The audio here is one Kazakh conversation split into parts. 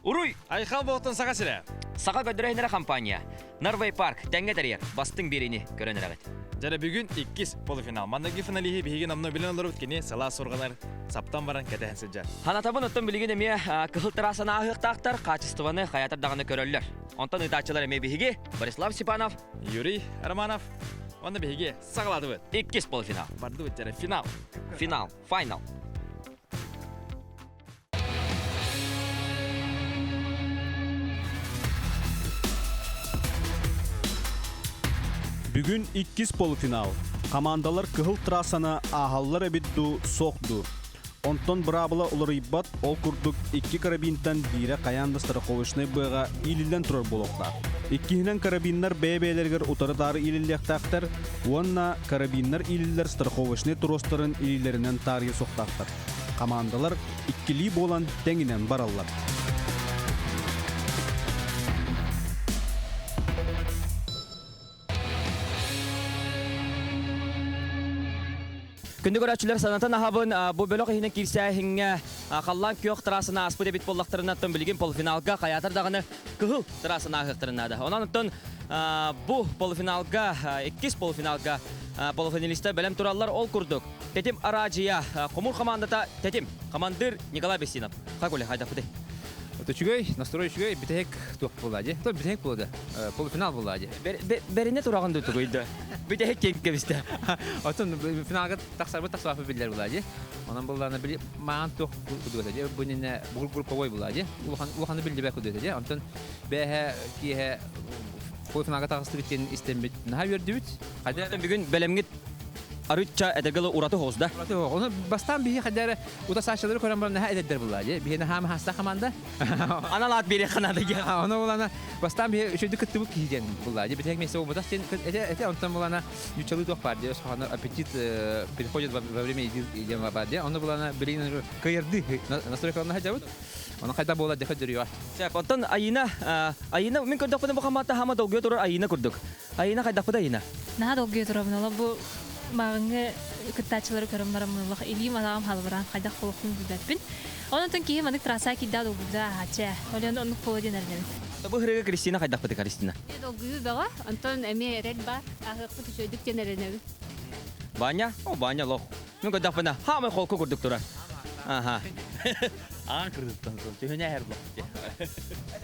Уруй! Айхал болтон саға сірі. Саға көдірәйнері компания. Norway Park тәңге тәрер. Бастың беріні көрінірәғыт. Жәрі бүгін 2 полуфинал. Маннаги финалихи бейген амно білін олар өткені сала сорғалар саптан баран кәтәхін сәджар. Ханатабын ұттын білген әме кығылтырасына ағықтақтар қачыстываны қаятырдағыны көрілер. Онтан ұйтачылар әме бейге Борислав Сипанов, Юрий Романов. Оны бейге сағылады өт. 2 полуфинал. Барды өт жәрі финал. Финал, файнал. Бүгін 2 полуфинал. Командалар кыһыл трассаны ахаллар эбидду соқду. Онтон брабыла уларыйбат ол курдук 2 карабинтан бире каянда страховочный быга илилен турар болоқта. Иккиһинен карабиннар бәбәләргә утырдары илиллектактар, уонна карабиннар илиллер страховочный туростарын илилләреннән тарый соқтактар. Командалар иккили болан тәңинен бараллар. Күнді көрәтшілер санатын аһабын бұл бөлік ehine кирсәһиңә қаллан күйоқ трасына аспы дебит боллақтарына тон білген полуфиналға қаятырдағыны кығыл трасына ағықтырына да. Онан ұттын бұл полуфиналға, 2 полуфиналға полуфиналисті бәлем туралар ол күрдік. Тетим Араджия, Құмур командата Тетим, командир Николай Бесинов. Қақөлі қайдақ бұды? Тучугай, настроечугай битек тух булади. То битек булады. Полуфинал булади. Берине тураган дуту койду. Битек кеңке бисте. Атын финалга таксарбы таксафы билер булади. Анан булларны били ман тух булады. Бунине групповой булади. Улханы билди бек булади. Антон бәһә киһә полуфиналга таксты биткән истембит. Наһа бердибит. Хәдәтен бүген бәлемгит Арыча эдегеле ураты хозда. Оны бастан бии хәдәре утасачлары көрән барна һә эдәдер булади. Биһене һәм хаста команда. Аналат бире ханады. Оны булана бастан бии үшүдү кыттыбы киген булади. Битек месе о мудас сен эте антон булана ючалы тох бар ди. Сохана аппетит переходит во время едения бади. Оны булана билин кыйырды. Настройкаларына һәҗәбит. Оны кайда була дәфә дөрү. Сәп антон айына мин көрдек бу Мөхәммәт Ахмад долгы турар айына күрдек. Айына кайда бу айына. Наһа долгы турабына бу Маңы кыттачылары көрөммарымлык илим алам халбыран кайда холкун бүдәппин. Онтон кийин манык трасса кидда долгуда ача. Олен онук полодин эрден. Бу хреге Кристина кайда бу Кристина. Долгы бага Антон эме ред бар. Ахыркы төшөдүк тенеренеби. Баня? О баня лох. Мин көрдек бу хамы холку күрдек турар. Аха. Ан күрдүктөн соң төһөнә һәр бу.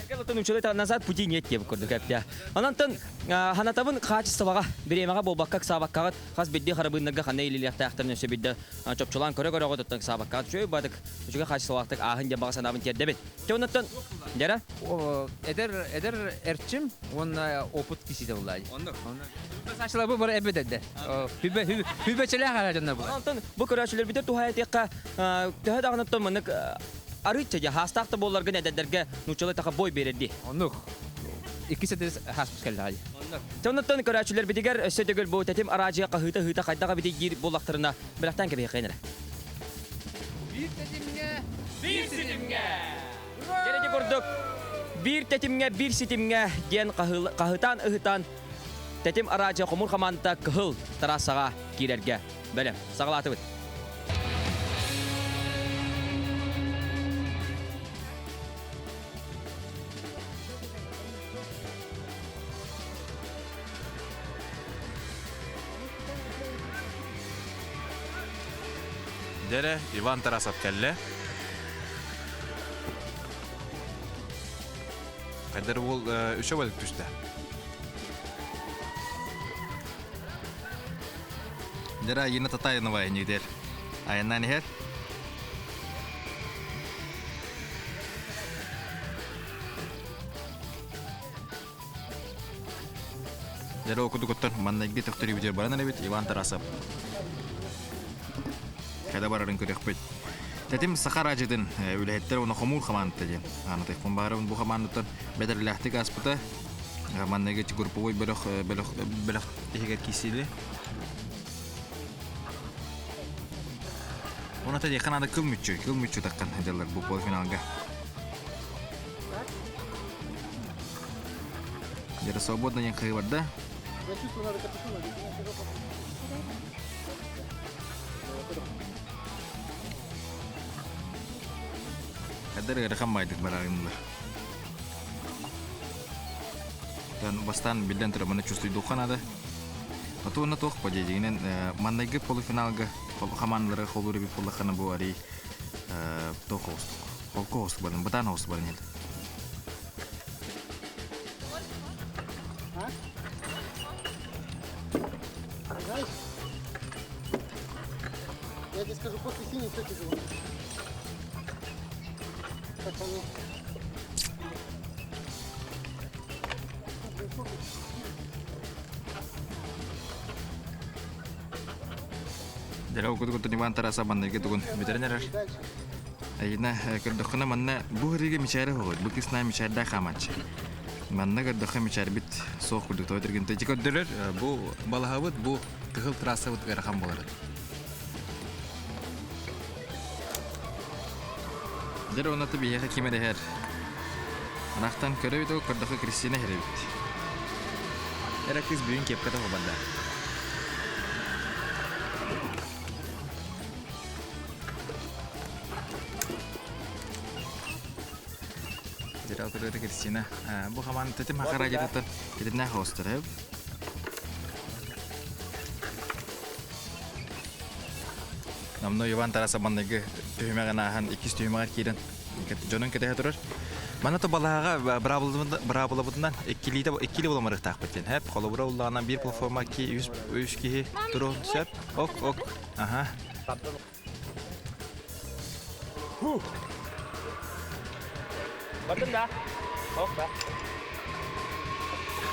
Әгәр училы назад пути нет деп күрдек әппә. Анантан ханатабын качествага биремага болбакка сабакка хас бидди харабыннага хана илилякта ахтырны сөбидде чопчулан көрө-көрө готтан сабакка чөй бадык үчүгө качествалактык ахын жабага санабын тердебет. Төнөттөн жара Эдер эрчим он опыт кисиде булай. Сачлар бу бар эбедде. Хүбечеле хараҗанна бу. Анантан бу көрөчүлөр битер тухаятыкка төһө дагынаттан мынык Арыча хастакта болларга нәдәдәргә нучылы така бой берди. Онук. Икесе дә хаспус келди. Төнөттөн көрөчүлөр битигер сөтөгөл бу Тетим Араджия кыһыта кайдага битигир боллактарына билактан кебе кайнара. Bir sitimге. Келеди көрдүк. Bir Тетимге, bir sitimге ген кыһытан ыһытан Тетим Араджия Құмур командата кыһыл трассага кирерге. Белем, сагалатып. Дәрі Иван Тарасов кәлі. Қайдар ол үші бөлік түсті. Дәрі айына Татайынова әйнегдер. Айыннан ехер. Дәрі оқыды көттір. Маннайғы тұқтыры бітер баран әребет Иван Тарасов. Кайда барарын көрек бит. Тетим Сахаражыдын үләйттер оны Құмур командасы ден. Аны текун барын бу командатан бедерләхтик аспыта. Маннеге групповой бөлөк егер кисили. Оны тәди канада кылмүчү таккан хәҗәләр бу полуфиналга. Дәре свободно ен кыйбарда. Кадер рахам майдык барагында. dan бастан билден тұра мұны чувствуйдуқ қанады. Атуына тоқ подедегінен маңнайғы полуфиналға командалары қолыры біп болақаны бұл арей тоқ остық. Қолқы остық барын, бұтан остық барын еді. Я тебе скажу, после синей все тяжело. Как оно? Jadi aku tuh tuh antara saban lagi tuh bicaranya ras. Aina kedokna mana buhri ke bicara ho, bukisna bicara dah kamat. Mana kedokna bicara bit sok kudu tuh tergin tuh jika dulu bu balahawat bu kehul terasa buat gara kam bolar. Jadi orang tuh biasa kime deh. Anaktan kerja itu kedokna Kristina herbit. Era kis bikin kep kata ho banda. Jadi aku dari Kristina, bu kaman tadi makar aja tuh, jadi nah host terus. Namno Iwan terasa banding tuh menganahan ikis tuh mengat kiran, jonon kita terus. Mana tuh balaga berapa bulan, ikili belum ada tak betul. Hep kalau berapa bulan bir platforma ki us ki turun siap, ok, aha. Betul dah. Oke.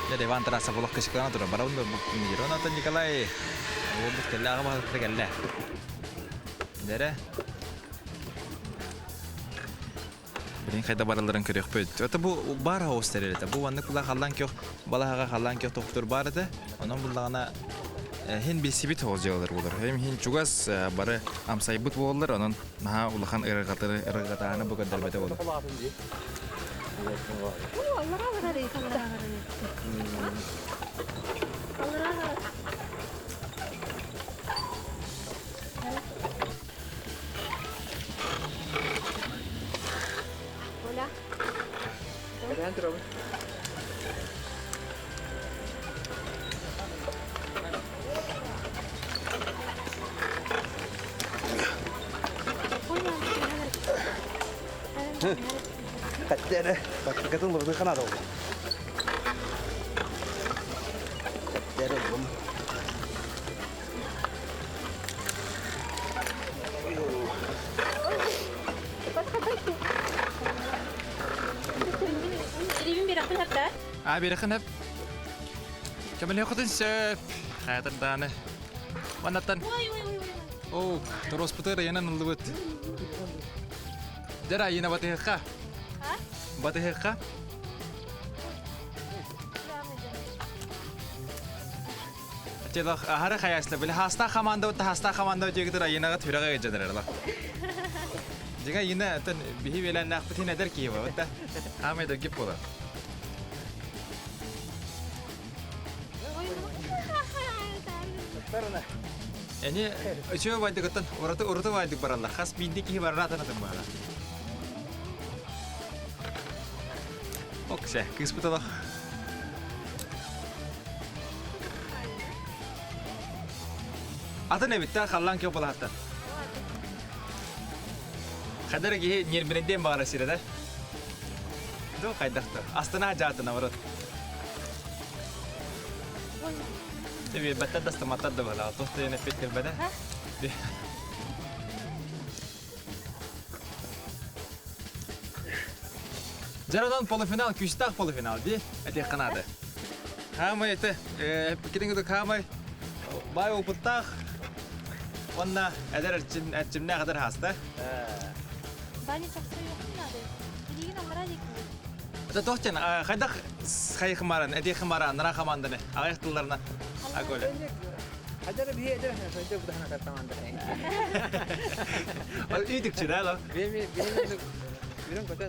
Jadi Iwan terasa bolak kesekian tuh, baru untuk menjadi nonton dikalai. Oh, betul lah, apa terkait lah. Jadi. Ini kayaknya baraların kırık pöt. Öte bu bara hosteri de. Bu vanlık bula hallan kyok, balahaga hallan kyok doktor bara da. Onun bulağına hin bir sibit hocalar olur. Hem hin çugas bara amsaybut olur. Onun naha ulakan ırgatağına bu kadar bete olur. Kacau deh, pakai ketung lebih kena tau. Kacau deh, bom. Abi rekan hep. Kemudian aku tuh sep, kayak tentang mana tan? Oh, terus putar ya nan lewat. Jara ina batih kah? Batih kah? Celah, hari kaya asla. Bila hasta kamanda juga tu ina kat hura kaya jadi lah. Jika ina tan bihi bila nak putih nadar kiya, betul? Kami tu kipu lah. Ini coba bantu katan, orang tu bantu barang khas bindi kih barang rata nanti barang. Oke, kis betul lah. Atau nih kita kalang kau pola hatan. Kadar kih nyir berendam barang sih dah. Itu kaidah tu. Astana jatuh nawarat. Tapi betul dah sematat dah bala. Tuh tu yang fit kerja dah. Jaradan polofinal, küstak polofinal di. Eti Kanada. Kama itu, kiting itu kama. Bayu putak. Wanna ada cimna kadar hasta. Bani çok seviyorum da. Bilgin onlara dikkat. Itu tuh cina. Kayak kayak kemarin, eti kemarin, nara kemarin deh. Agak tularna. Aku le. Hajar bihe aja, saya itu udah nak kata mandah. Oh, itu cina loh. Bilang kata.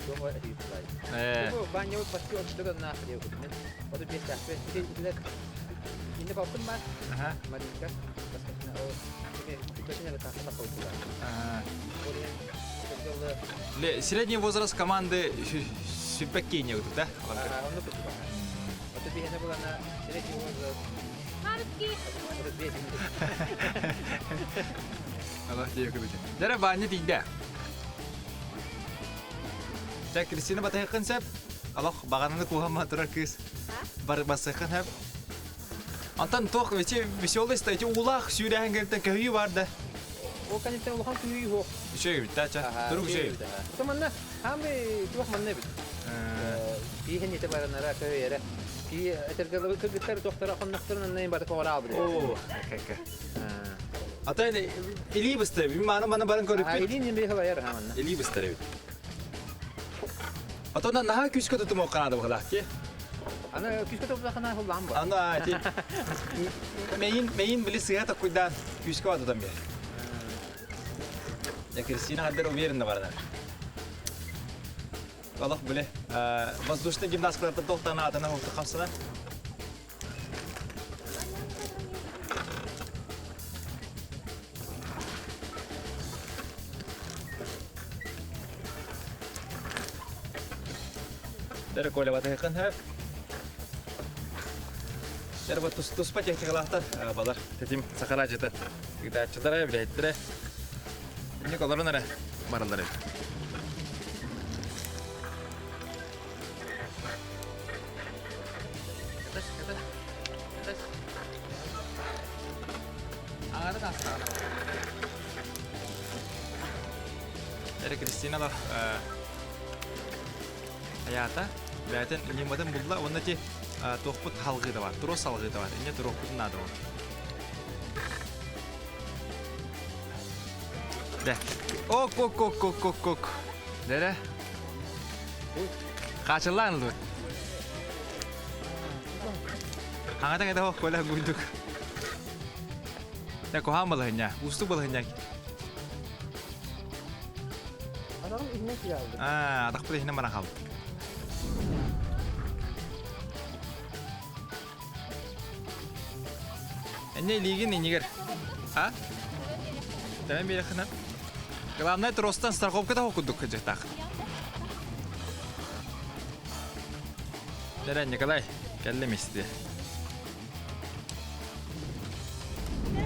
Dua hari itu lagi. Itu banyak pasti orang itu kan nak dia udah. Waktu biasa, itu dah. Ini kau pun mas. Mari kan. Pas kita ini biasanya letak kau pula. Kemudian Средний возраст команды süpek giyiniyor da. Onu kutlu. Otu bir hene bulana direkt yolda. Allah diye kılıcı. Dere banye değil de. Cak Kristina batayakın sep. Allah bağanını kuhama durar kız. Basakın hep. Antan tok bir şey oldu işte. Ulak süreyen gerçekten köyü vardı. O kan işte ulakan tüyü yok. Şey bir taça. Duruk şey. Temanna hami tuh manne bit. Bir hene tebaranlara köy yere. Ki etergalı kırgıtlar doktora konnaktırın neyin barı kovara aldı. Oo. Kaka. Ata ne eli bastı. Bir bana barın körüp. Elin bir hava yer hamanna. Eli bastı. Ata ondan daha küçük tutum o kanadı bakalım ki. Ana küçük topla kana hullan bu. Anda ti. Meyin bili sıhhat akudan küçük var adam ya. Ya Kristina hadir o yerinde var da. Allah böyle воздушный гимнасткаларда тоқтана атана oldu kapsana. Dari kola bataykan hep. Dari buat tus pacak kelahtar balar. Tetim sakar aja tuh. Kita cedera ya bile. Ini kolor nara baralar. Dari Kristina lah hayata zaten ini badan bulla onda ki tohput halgı da var, turos halgı da var. İnce tohputun adı var. De. Ok. Dere. Kaçırlan lu. Hangatan kita hok kolah gunduk. Ya koham balahnya, ustu balahnya. Adam ihne geldi. Tak putih ini mana kal. Ini ligin ini ger. Ha? Tamam bir yakına. Главное тростан страховка да окудук жактак. Дерен Николай, келлемести.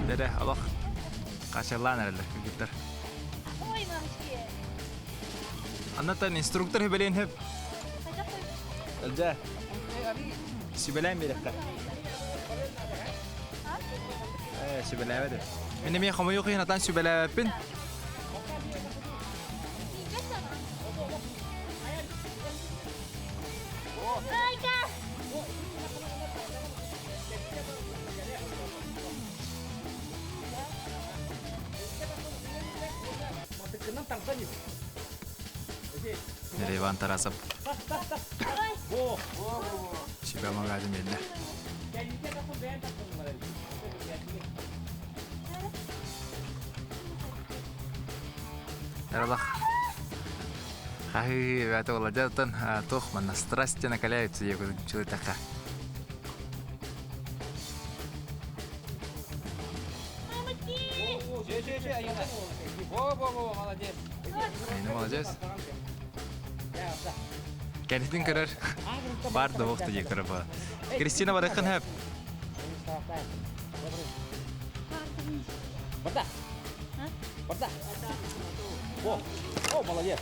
Дере алох. Качалан эле гиттер. Ой, мамочки. Аннатан инструктор хебелен хеп. Алжа. Сибелен берекка. Сибелен беде. Мен мен хамы yok янатан сибелен. Reyvan tarasap. Siapa mengajak mina? Erlah. Hai, betul lah jatuh. Tuh mana stres cina kalian itu ya kudu cerita kah? Ini молодец. Kendin karar. Var da vakti ya karar var. Kristina bırakın hep. Berta. Berta. Oh, молодец.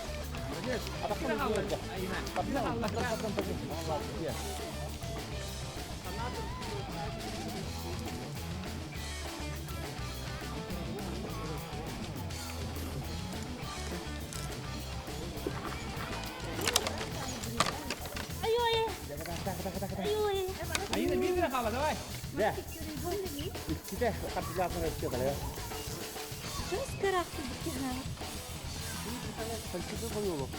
Apa kau aja? Ayo lebih dah kalah dah. Ya. Kita akan langsung ke kali ya. Terus gerak sedikit. Kita perlu loh.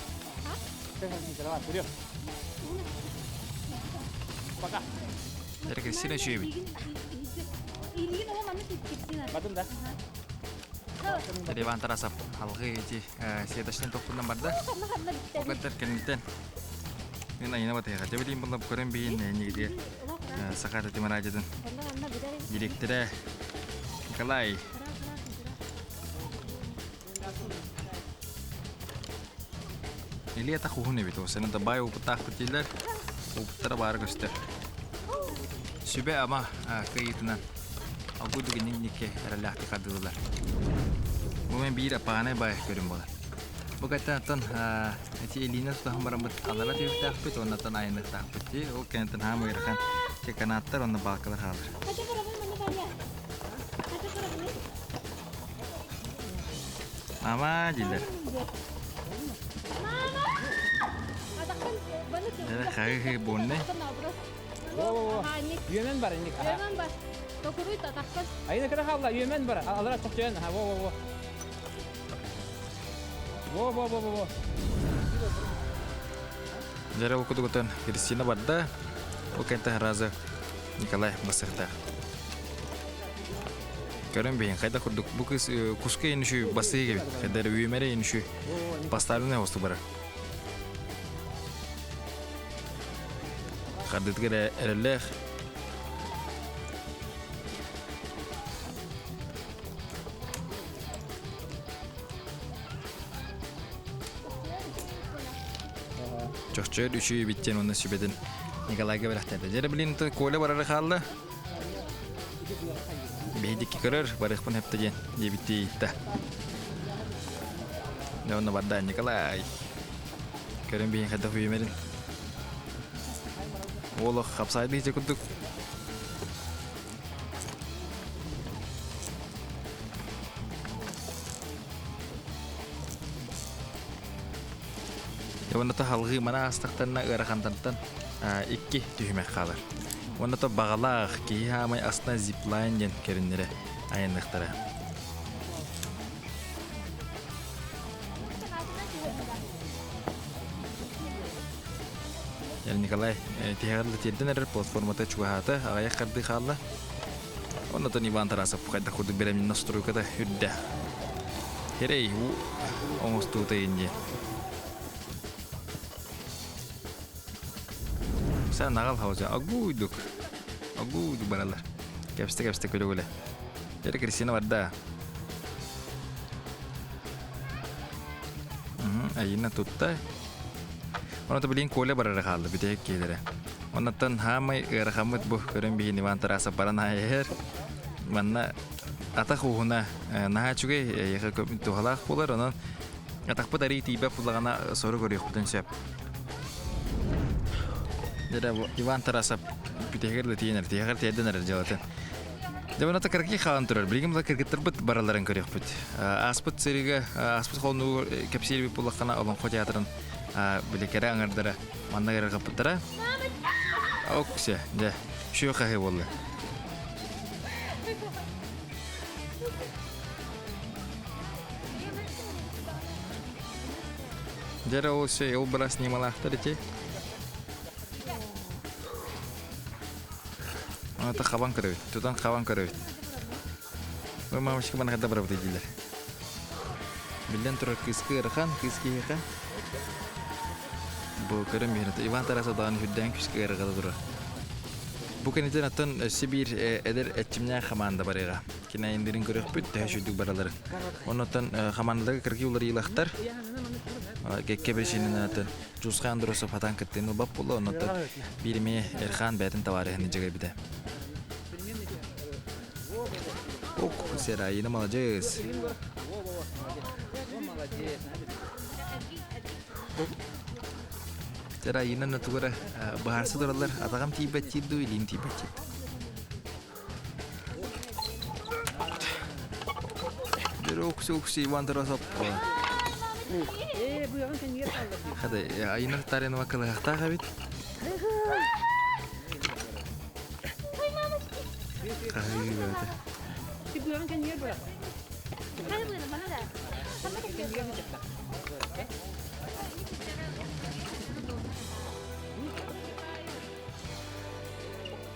Hah? Kita harus jalan terus. Pakai. Dari Kristina cuy. Ini nama mana Kristina? Batun dah. Dari antara sap halqi ji siyatashin topundan barda. Oqatar keniten. Ini nanya apa ya? Jadi ini belum kurang bikin ini gitu ya. Sekarang di mana aja tuh? Direktur Nikolai. Или это хухуне бит. Сенен да бай упутак битилер. Уптара бар göster. Sübe ama kayıtına. Agudu ginikke erlahti kadılar. Bu men bir apane bay görüm bolar. Bu katan eti elina sudah marambut alala tiup takpit onatan ayna takpit. O kenten hamu irakan kekanatlar onna balkalar halar. Ama jiler. Era kaya bonne. Yömen var indik. Hemen bak. Dokuruyu da takkan. Ayna kira halla yömen var. Alara tokçayan. Ha wo. Wo. Jara ukutu kutan Kristina badda. O kenta raza Nikolay basıkta. Görün beyin kayda kurduk. Bu kız kuska inişi basığı gibi. Kadar üyemere inişi. Pastarı ne hostu bara. Kadıt gire erelek. Çokça düşüyor bitten onu sübedin. Nikalayga bıraktı. Jere bilin to kola bararı kaldı. Beydik karar barık pun hep tejen. Ye bitti itta. Ne onu badda Nikolay. Görün beyin kayda üyemerin. Oğlum kapsaydı hiç kurduk. Ya onu da halgı mana astaktanna ırakantantan iki tühümek kalır. Onu da bağlaq ki hamay asna zipline jen kerinlere ayınlıklara. Yani Nikolay tiharlı tiyerden erer platformata çuhata ağaya kardı kalla. Onu da Ivan Tarasov kayda kurdu beremin nastroyu kada hüdde. Herey bu omustu tayınca. Sen nagal havza aguyduk. Aguyduk baralar. Kapste köle. Jadi Kristina var da. Ayına tutta. Onu da bilin kola barara kaldı bir tek gelire. Ondan hamay rakamut bu görün bir Ivan Tarasov barana yer. Manna atak uhuna naha çünkü yakın tuhalak bular onun atak bu dari tiba pulagana soru görüyor bütün sep. Jadi Ivan Tarasov bir tek tiyener jalatan. Jadi onu da kerki kawan turur. Bilgim da kerki terbit baraların görüyor put. Aspet seriga aspet konu kapsir bir pulagana olan kocaatran bilekere angardara manna gara kaputara. Okse de şu kahe bolla. Jadi o şey o beras nimalakta dece. Onu da kavan kırıyor. Tutan kavan kırıyor. Bu mamış ki bana kadar berapa dijiler. Bilen turun kiski erkan. Bu kırım bir Ivan Tarasov'dan hüdden kiski erkan durur. Bukan itu natan Sibir eder etçimnya kamanda barega. Kina indirin kırıyor pütte şuyduk baraları. Ondan kamandaları kırki uları yılaktar. Gekke beşinin natan Cuskan Drosov hatan kıttığını bap bulu ondan birimi Erkan Bey'den tavarihini cıgı bir de. Ok, será yine malacağız. Será yine natura baharsı duralar atagam tibet çiddu ilin tibet çiddu. Jadi oksi Ivan Tarasov. Hadi ayınar tarihin vakalı hakta kabit. Kahve böyle.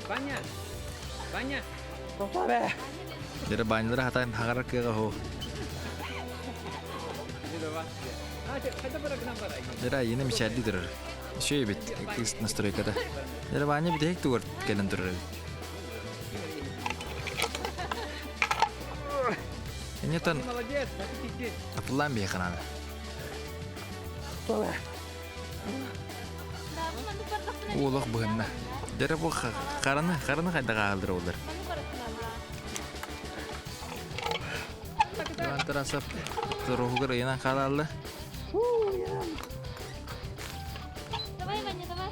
Banyak. Jadi banyak lah hatan hangar ke kau. Jadi yine müşahidi durur. Şey bit kız nastroy kada. Jadi banyak bir tek tuvar gelen durur. Ini tan. Apalan bir kanal. Улах быгынна. Дәрі бұл қараны қайда қалдыр олар. Дұған тұрасып, тұрғығыр үйінен қалалды. Давай, Ваня, давай.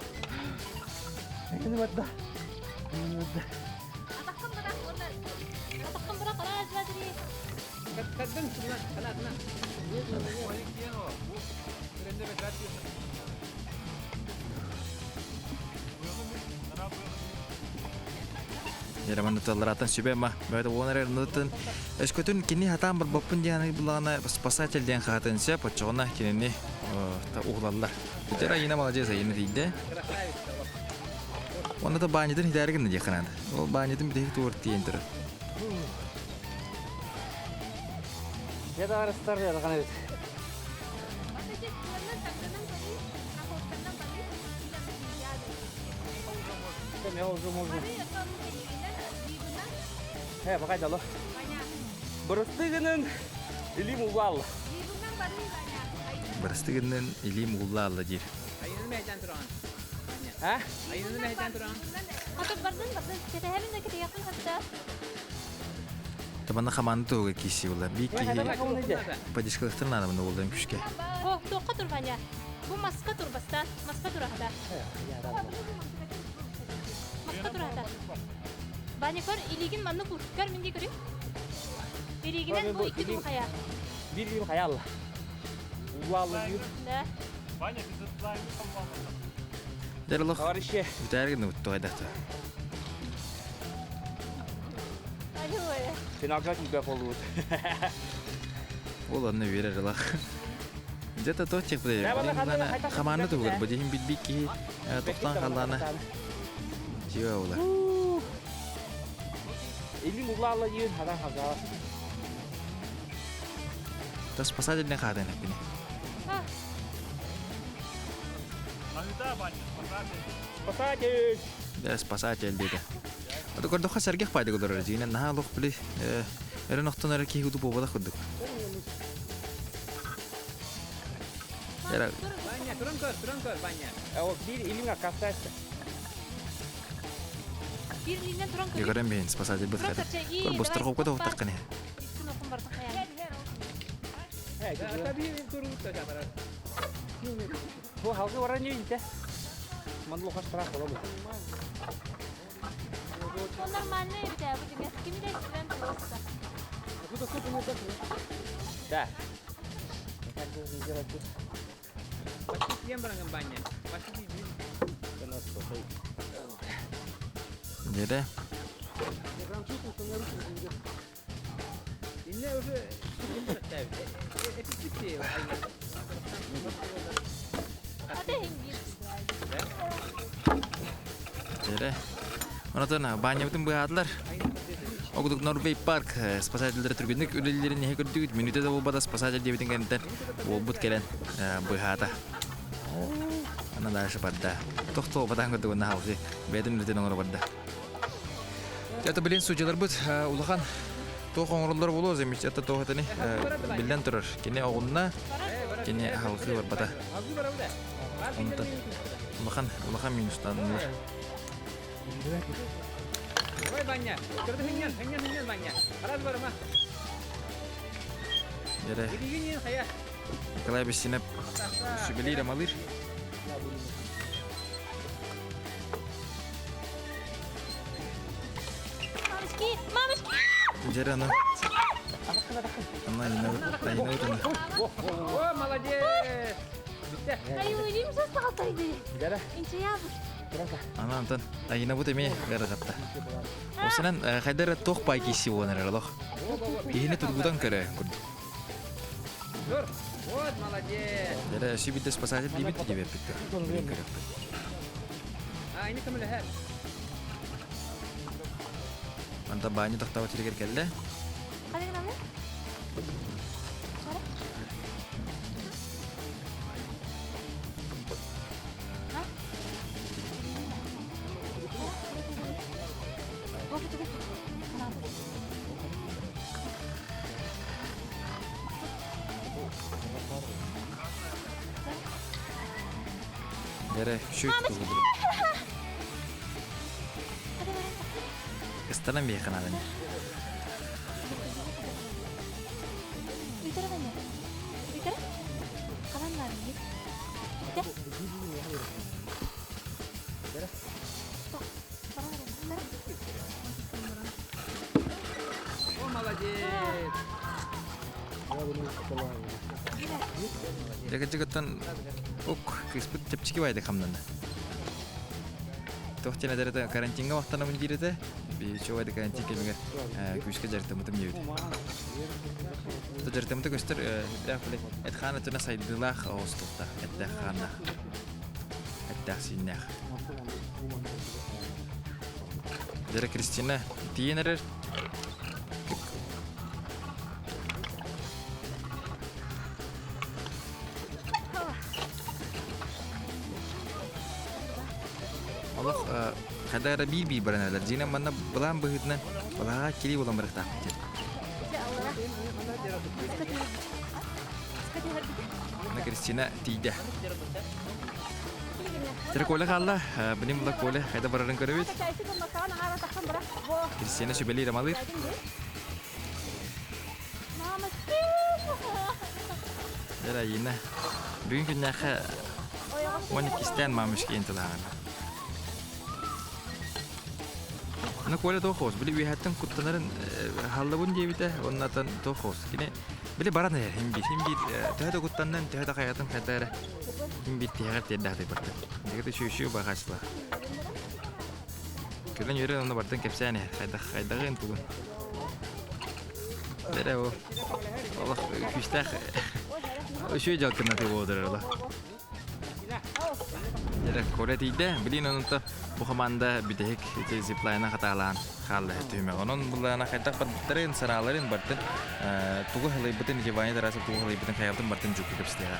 Атаққын бірақ ұраз бәдірі. Яраман туларатын сүбе ма. Бәді онар ернутын. Өскөтін кені хатан бір боппын дияны бұлағына спасатель ден қағатынсы, почоғына кенені уғлалар. Бүтер айына молодец айыны дейді. Оны да баниден хидәрігін де қанады. Ол баниден бітегі туырт дейін тұры. Жада арыстар да қана өт. Бақай далы. Бұрыстығының илим ұлғалы. Бұрыстығының илим ұлғалы дер. Айынын мәйден тұрған. Ә? Айынын мәйден тұрған. Атып бардың, кетәһәлін де кетәйяқын қатта. Табанна қаманды тоғы кесі олар. Бейт кейі падишқалықтырын адамында олдан күшке. О, тоққа тұр, Ваня. Бұл масқа тұр бастан. Масқа тұр ағада. Масқа тұр ағада. Ваня көр, илигін манны бұл. Көр, менде көрейін. Илигінен бұл икі тұр қая. Bir gün hayal. Uğurlu diyor. Да. Дәрі лық Var işe. бүтәргіні өтті қайдақты. Ой, Sen akşam gibi olur. Ол анны верер лақ. Где-то то тех бұдай. Қаманды тұғыр. Бұдейін бітбек кейі тоқтан қаланы. Жева олар. Elim uğurlu diyor. Hadan hazır. Та спасательне қадын әпіне. Спасатель. Да, спасатель дейді. Ады көрдіққа сәргеқ пайды құдыр. Зейнен наға лұқ білі. Әрі ноқтан әрі кейі ұды болбада құддық. Ваня, тұрын көр, Ваня. O bir elimle kastaysa. Bir linden turan köreyim. Егорен бейін спасатель бұд қады. Көр бұстыр қоп көді ұқтақ қане. Üstün okun bardak hayal. Tabii turun da. Bu halka oranı inte. Manlı kaç para olur. Onlar manne bir de bu dünya. Kimi de istilen olsa. Bu da çok önemli. Da. Pasti yang barang banyak. Pasti di. Деді. Ini уже efektif. Hadi hengir. Деді. Онатын баня бүтін бұғадылар. Оғыдық Норвей парк спасательдері түргендік үлелерін не көрдігіт. Минуте да болбада спасатель дебетін кәнттен ол бұд келен бұғада. Ана дальше бадда. Тоқты опатан көрдік онна хаусы. Бәдің үлетен оңыры бадда. Жаты білен сучалар бұд. Улахан тоқ оңырылар болу. Замечатта тоғытыны білден тұрыр. Кене оғынна, кене хаусы бар бада. Онтан. Улахан минустанылар. Ой, Ваня, kerja hengyan Vanya. Harus berapa? Деді. Ini saya. Николай Бестинеп сүбелейді малыр. Мамочки, мамочки. Деді ана. Ана айна өтіні. Oh, молодец. Bitti. Ай, ойдым сөз тағатайды. Дәрі. Инче ябы. Ана антон айна бұт еме ғары қапта. Осынан қайдары тоқ бай кейсі болын әралық. Ехіне тұрғудан көрі көрді. Dur. Вот, молодец. Деді сүбілді спасатель дейбіт де берпетті. Ah, ini kamu lihat. Анда баню тақтауы тергер келді. Hadi kenapa? Dere şut buldu. Istanam bir kanadan. Bitara bana. Bitara. Kalan var mı? Bitti. Jaga-jagatan ok krisput cepciki wayda kamdan. Toh cina dari ta karancinga waktu namun jiri teh bi coba di karancing kami kuiska jari temu yud. Tu jari temu tu kuster dah boleh. Et khana tu nasai dilah ostota et dah khana et dah sinah. Jari Kristina tiener Allah kadar bibi beranalar jina mana belam behitnan belah kiri belam bertak. Nah Kristina tidak. Terkolah kalah, benih mulai kolah, ada barang kerewit. Kristina sebeli ramalir. Jadi ina, dulu kan nak mana Kristen mamuskin tu lah. Nah, kuala tohos, beli wihatan kutaran halabun je bita, onatan tohos. Kini beli barang ya, himbi, tiada kutanan, tiada kayatan kata himbi tiada tidak ada berarti. Jadi tu syu bahas lah. Kalian jurus orang berarti kepsan ya, kata kan tu. Jadi Allah kustak, syu jauh kena tu bodoh lah. Jadi kuala tidak, beli nonton. Muhammad bidek itu zipline katalan kalah itu memang non bulan kita penterin seralarin berarti tuh helibetin jawabnya terasa tuh helibetin kayak itu berarti cukup setia.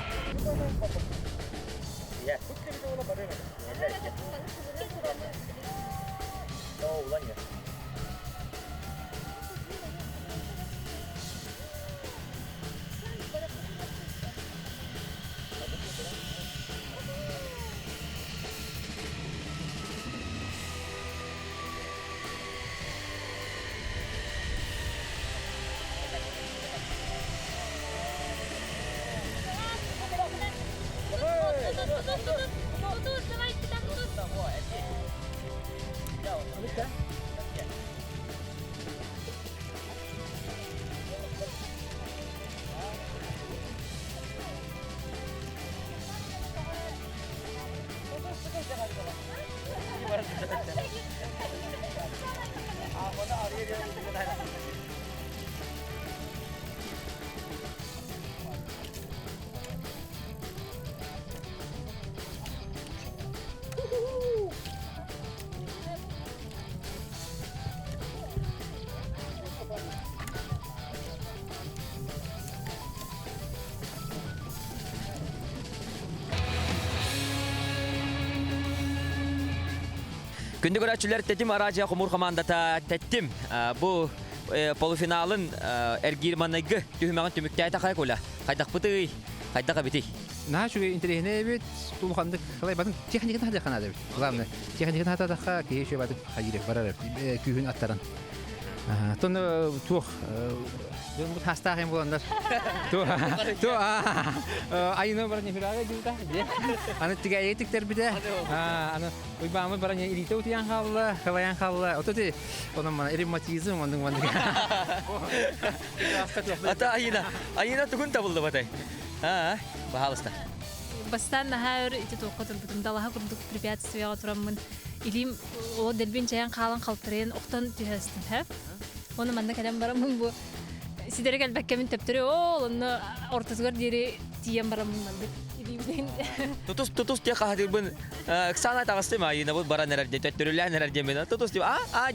Күнді көрәтшілер тәтім аражия құмыр командата тәттім. Бұл полуфиналын әргерманайғы түйімеген түмікті айта қай көля. Қайдақ бұтый, қайдақ әбіті. Nah, juga internet bit, tuh kan kalau batang teknik ada kan ada bit. Glabne, teknik ada tak kaya sih batang hajir barar, kuhun ataran. Tuh tuh, jangan buat hasta yang bulan dah. Tuh, ayunan barangnya viral juga. Anu tiga etik terbeda. Anu, ibarat barangnya ini tuh yang hal, Otot sih, orang mana iri macam mandung. Ata ayuna tuh kun tabul dah batai. Пожалуйста. Бастан нахар ити тоқотор бутумдалаха курдук препятствия отураммын. Илим о делбин чаян калан калтырын октан тиһестин хэп. Оны манда калам барамын бу. Сидере келбеккемин тептери ол оны ортозгор дири тиен барамын манда. Илимден. Тутус те кахадыр бын. Ксана тагысты ма айына бу бара нерер дете төрүлә нерер демена. Тутус дип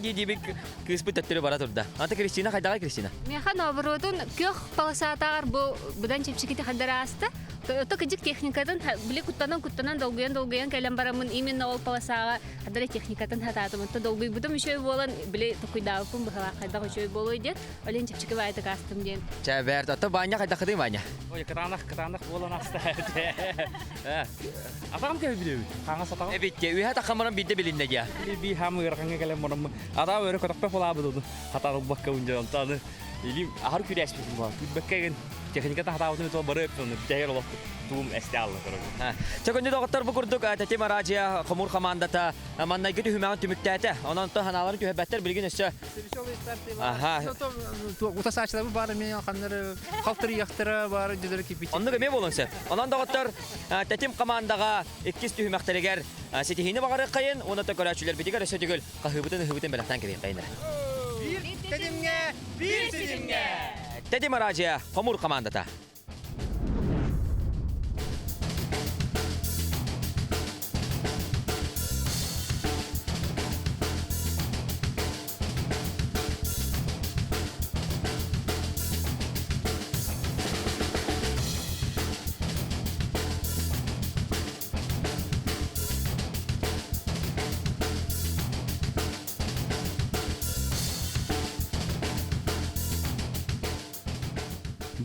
ди бик криспи теттери бара турда. Ата Кристина кайдага Кристина? Меха наоборотун көх полосатагар бу будан чепчикити хадара аста. То кыжык техникатын биле куттанан долгуян кэлэн барамын именно ол полосага хадары техникатын хататымын. То долгуй бутум ещё болан биле токуйдаапын бахала кайда ещё болой дет. Олен чепчики байты кастым ден. Чәбәрт, ата баня кайда кыды баня. Ой, кранах болан аста. Атам кебе билеби. Хаңа сатагы. Эбитте, үйә тахамырын бидде билинде я. Би хам үрхәнгә калем морым. Ата өрө котакпа була буду. Хатагы бакка унҗа антаны. Или ахыр күрәс бит бар. Баккаген техниката хатагы то барып тоны. Тәйер олак. Тум эстәл коры. Чаконды доктор бу курдук тәти маражия хомур командата маннай гыты хүмән түмүктәтә. Онан то ханаларын төһәбәттер билген өчә. Ага. Утасачлар бар мен ханнар халтыр яктыра бар дилер кипит. Онны кеме болонса. Онан доктор тәтим командага 2 төһмәктәргәр сетихине багары кайын, оны та көрәчләр битигә рәсәтүгел. Кахыбытын беләктән кебе кайнар. Bir tedimge. Тәти маражия хомур командата.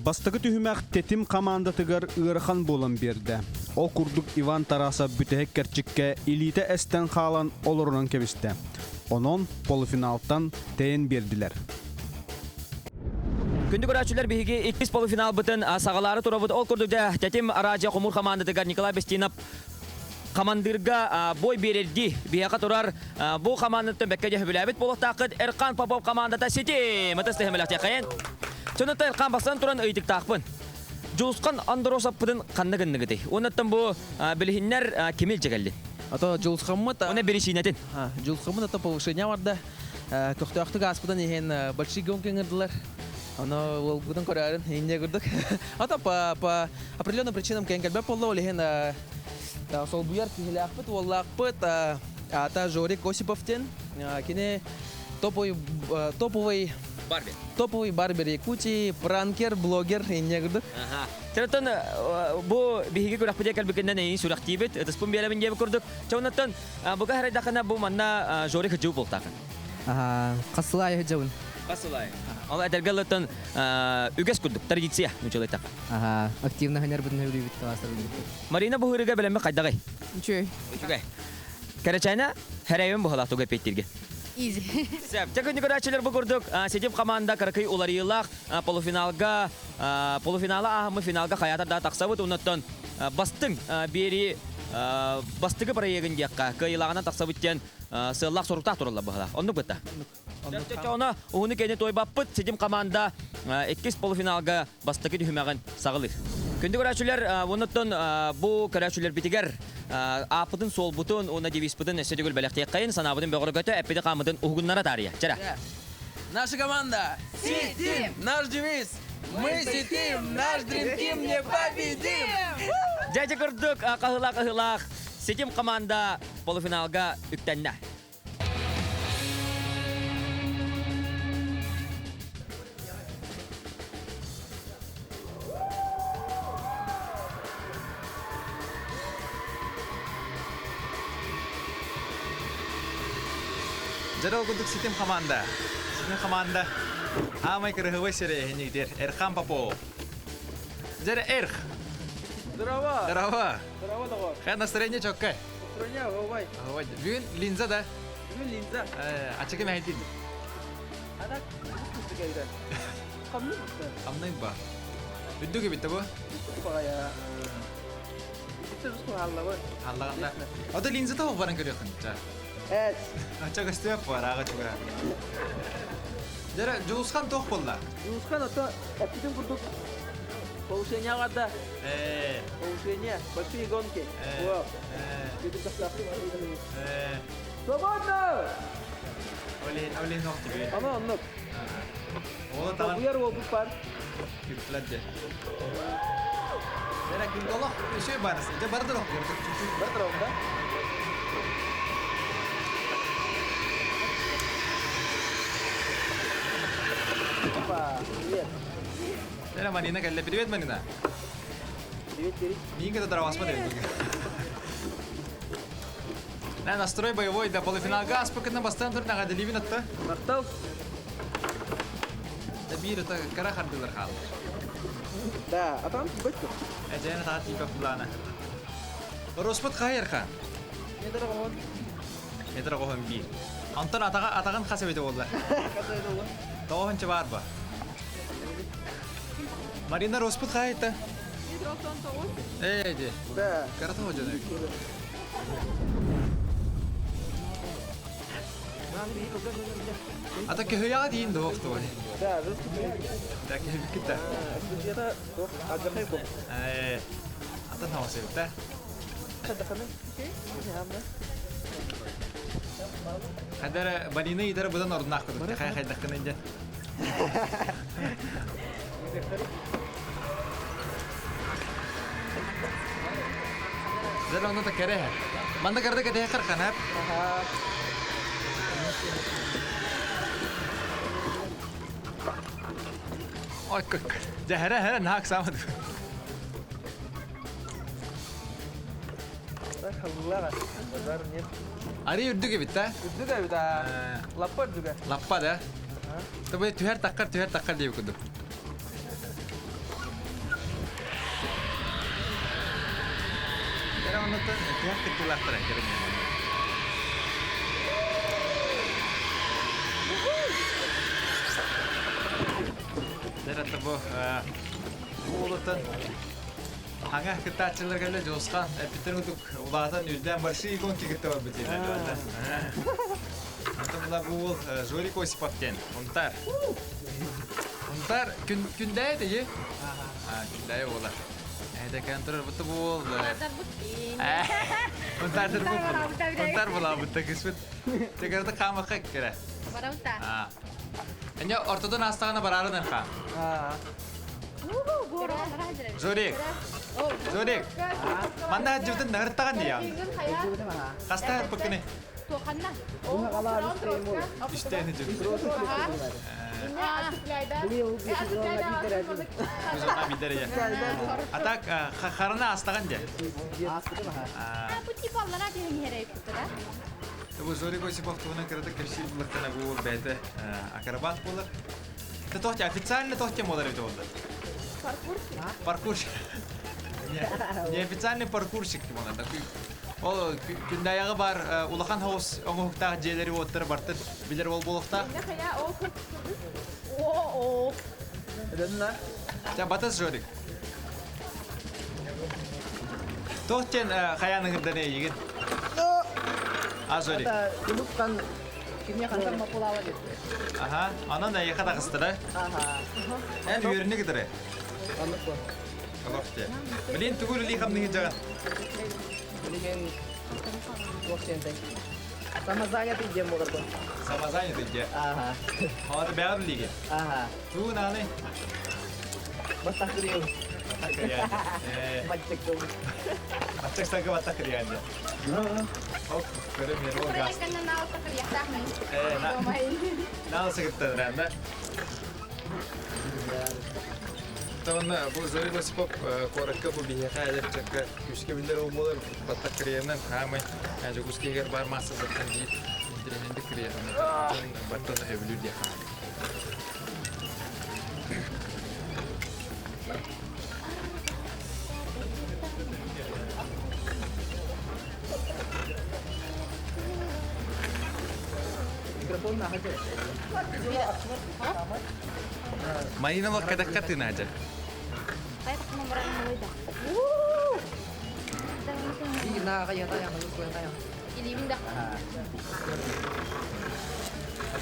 Бастығы түхімәк тетим командатыгар ырхан болан берді. Ол курдук Иван Тараса бүтәһек кәрчікке илите әстен қалан олырынан кебісті. Онон полуфиналтан тәйін берділер. Күнді көрәчілер бігі 2 полуфинал бұтын сағалары тұрабыд. Ол күрдікті тәтим аражия хомур командатыгар Николай Бестинов командырга бой берерди. Бияқа тұрар бұл командатын бәккәде хүбіләбіт болықтақыд Эркан Попов командата сети. Мұтысты хемеләқте қайын. Сонатта Эркан басан туран ыйдык тақпын. Жулсқан андыросаппыдын қаннығыннығыды. Онаттан бұл білігіннер кемел жегелді. Ато жулсқаммыт... Оны берешінетін. Жулсқаммыт ато повышение варда. Көқтіақты ғаспыдан ехен большой гонки ңырдылар. Оно ол бұдан көрәрін енне көрдік. Ато по определенным причинам кән кәлбәп олы ол ехен сол бұяр кехелі ақпыт, ол ақпыт ата Жорик Осиповтен. Кене топовый барбер Якутии, пранкер, блогер, енне көрдік. Тэрэтэн бу биһиги күрәхпедә калбыкеннән ин сурактибет, тыспын беләмен дебе күрдүк. Чоннаттан бу гәрәдәкәнә бу манна жори хҗу бултакын. Қасылай хәҗәун. Касылай. Ала дәргәләтен үгәс күрдүк, традиция нучылай так. Активно хәнәр бүтән хәбәр бит таласыр. Марина бу хөрегә беләме кайдагай? Ничего. Үгәй. Кәрәчәнә хәрәйем бу халату гәпеттирге. Изи. Сәп, тәкүн көрәчеләр бу күрдүк. Сетим команда кыркый уларыйлак полуфиналга ахмы финалга хаятарда таксабыт унаттан бастың бери бастыгы проектын якка кыйлагана таксабыттен сыллак сорукта туралла бахала. Онны быта. Оны уны кене тойбаппыт сетим команда 2 полуфиналга бастыгы хүмәгән сагылыр. Күндү көрәчеләр унаттан бу көрәчеләр битигәр апытын сол бутун уна девиспытын эсседигөл беләктә кайын санабыдын бөгөргө көтө эпиде камыдын угуннара тария. Чара. Наша команда Сетим! Наш девиз! Мы сетим! Наш дрим-тим непобедим! Дядя күрдүк кахылак. Сетим команда полуфиналга үктәннә. Жарал күндік сетим команда. Сетим команда. Амай кырыгывы сере хенегдер. Эркан Попов. Жара Эрх. Здорово! Здорово. Здорово, давай. Как настроение чокка? Строня, давай. Бүгін линза да. Бүгін линза. Ачыки мәйдин. Ана күсті кәйді. Қамны бұқты? Амнайын ба. Үдді кебетті бұ? Бағая. Үтті рұсқын аллабы. Аллағанда. Ода линза тауық барын көріқын. Ачак өстімеп бар, аға чуға. Жара, жуысқан тоқ болла. Юсқан ата әптіден күрдік. Повышение варда. Повышение. Большие гонки. Свободно! Олен оқ тебе. Ана аннық. Ола тағын Бұяр ол бұл бар. күртләді. Жара, күн олақ өшөй барысы. Жа барды оқ. Бір тұрауында. Привет. Жара, Марина кәлі. Привет, Марина. Мин когда дрова смотрел. На настрой боевой до полуфиналга аспекта бастан тур нага деливин атта. Бартал. Да бир это кара хардылар хал. Да, атам бөттү. Эжена таа типа плана. Роспот хайр хан. Недер гон. Эдер гоһон би. Антон атаган хасабете болду. Тоғынчы бар ба? Марина Роспут хайта. Эйди. Да. Карата ходжа да. Ата кехя дин доктор. Да, Да кехя кита. это ажахай бо. Ата навасета. Хадара Марина идара будан орднак кыды. Хай даккан инде. Зер онда кере. Манда керде кете карканап. Ой как. Жахара нак самад. Ари үрдүгө битта. Juga udah lapar juga. Lappa да. Tapi tuhar takkar deyip kudu. Kira onu tuh tuhar kecil aktar kira. Dera tabu улутан ханга кытачылар келе жосқан эпитер утук улаатан үрден большие гонки кытта битилер. Антамла бул Жорик Осиповтен. Унтар күндәй дие. Күндәй ола. Әйдә контроль бутты бул. Унтар була бутты кисбит. Тегерде камакка кере. Бараута. Эне ортодон астагына барарын ха. Жорик. Жорик. Манда жутын нагыртаган дия. Каста пекне. İşte Uzun bir derece. Atak karına astagan diye. Bu tip onlara diye herek tutar. Bu zori koysi baktuğuna kadar keşif bulakana bu bete akrobat bulur. Tohti официально tohti molar evde oldu. Parkur. Ne официальный паркурщик gibi ona da. Ол күндәяғы бар улахан хаус оңуктагы жээлери оттыр бартыр билер бол болукта. Та батас жорик. Тохтен хаяныгында не егин? Жорик. Илуктан kimya kantar mapulawa dit. Aha, анан яқада кыстыра. Эн үйрүнү кидире. Аныкпы. Алакте. Билин түгүл ли хамны жаган. Билген воксентэй. Самазага тиде могорго. Самазаня тиде. Ага. Хавада бягар лиге. Ага. Ту наны. Батакрио. Мальчик дом. Мальчик стага батакрио. Оп, көрөм мен ол газ. Нал сыгыттан ранда. Таванна бу Зорик Осипов коракка бу бияка элеп чакка күскө билдер болмолор баттак кириянан хамы жогускегер бар масса заттан жийип интернетте кириянан баттан эвлү дия. Mikrofon nah aja. Marina lo kadang-kadang aja. Kayak nomoran mulai dah. Nah kayak tayang tayang. Ini mindah.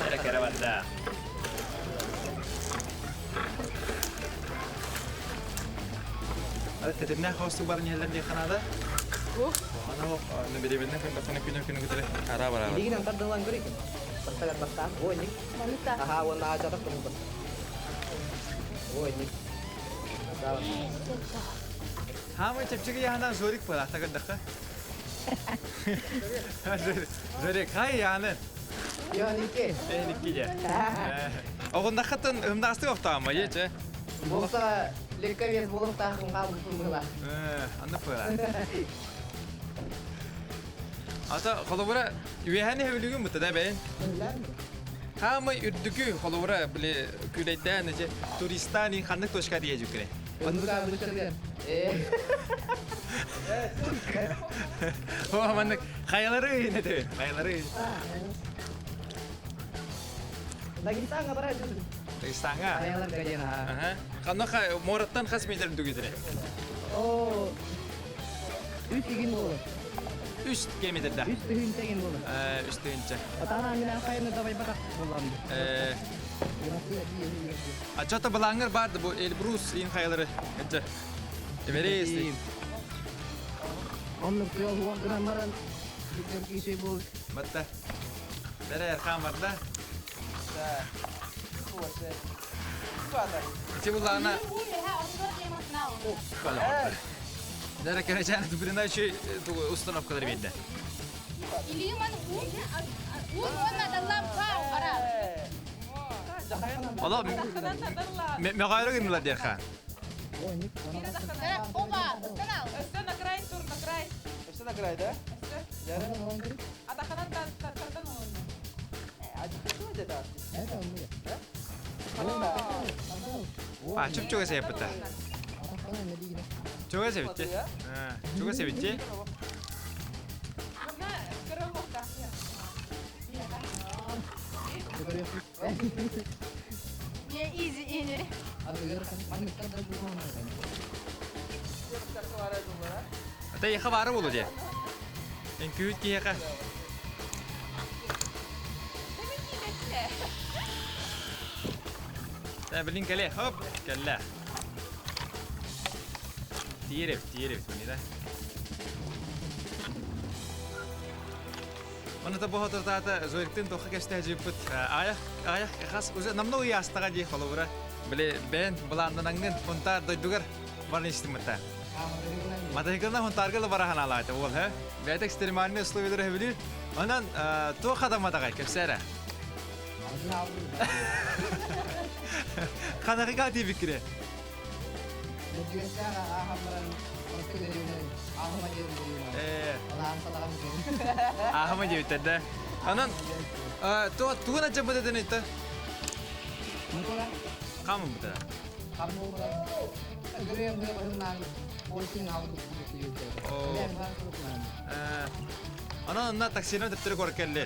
Ada kerabat dah. Ada tedimnya host tu barang jalan di Kanada. Ana nabili-bilna kan bakana kino kita araba. Ini kan antar dengan gurik. Pertalat bertahan. Oh ini. Wanita. Aha, warna aja tak temu. Oh ini. Hamı çepçiki yanan Zorik pala takın dakika. Zorik hay yanan. Ya nike. Nikki ya. Oğun dakikatan hımda astı okta ama ye. Bolsa Лекковец болып тағын қалып тұмыла. Аны пыла. Ата қолыбыра үйәне хөвілігін бұты да бәйін? Хамы үрдікі қолыбыра біле күлейден туристани қандық тошқа дие жүкіре. Оны бұға бұлшырген. О, амандық қайалары үйіне де бәйін, қайалары үйіне. Дагестанға бара жүрдім. Дагестанға? Қаялар гадена. Қаннақа мораттан қас метр дүгідірі? О, 3 теген болды. 3 километрда. 3 теген теген болды. 3 тегенче. Атана мен қайыны давай бақақ боламды. Ачата балаңыр барды бұл Эльбрус ең қайалары. Әтчі. Эверест. Оның қиял уақытынан баран. Бүкем кесе болды. Бәтті. Бәрі әрқан барды. Ити бұлағына... Дәрі кәрәчәні түбірінде үші установкалар бейді. Ола, мәғайры күнілер дерхан. На край, тур, на край. Өсті на край, да? Атақанан тардан оны. Ачып чуға сәйіпті. Чуға сәйіпті? Чуға сәйіпті? Бұна кірі боқта. Не, изи, изи. Ата еқа бары болу де. Мен күйіт ке еқа. Білін кәле, хоп, кәлі. Тиереп, көне да. Оны да бұға тұртаты зойріктен тоқы кәсті әжіп бұд. Аяқ қас, өзі намны ұй астыға дей қолы бұра. Біле, бән, бұландынаңнен құнтар дойдығыр барын естім мұтта. Матахикална құнтарғылы барахан алайды ол, хә? Бәйті экстерималіне ұсловедері әбілі. Онан тоқ адаматағай кәпсәрі. Қанақы қати бікірі? Ахыма жебіттерді. Анан, туғын атжа бұд әден етті? Қамын бұд Анан, онна таксирін өтіптірі көрік кәлі?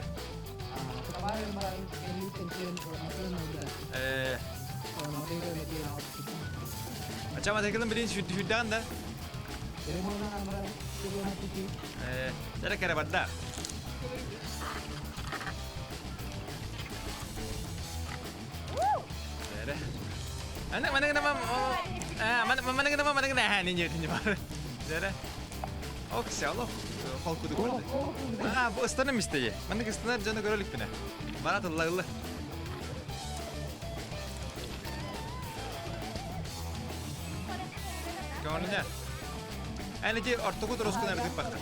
Ача матахикалын білейін хүддіған да? Сәрі кәрі бадда? Сәрі. Манагына әхәнен жетінде бар. Сәрі. О, кісі, аллах, қалқуды көрді. Бұл ұстаным істеге. Манаг ұстанар жаны көрілік біне. Барат ұллағылы. Көңіліне. Әне де ортығы дұрысқын әрдік бақты.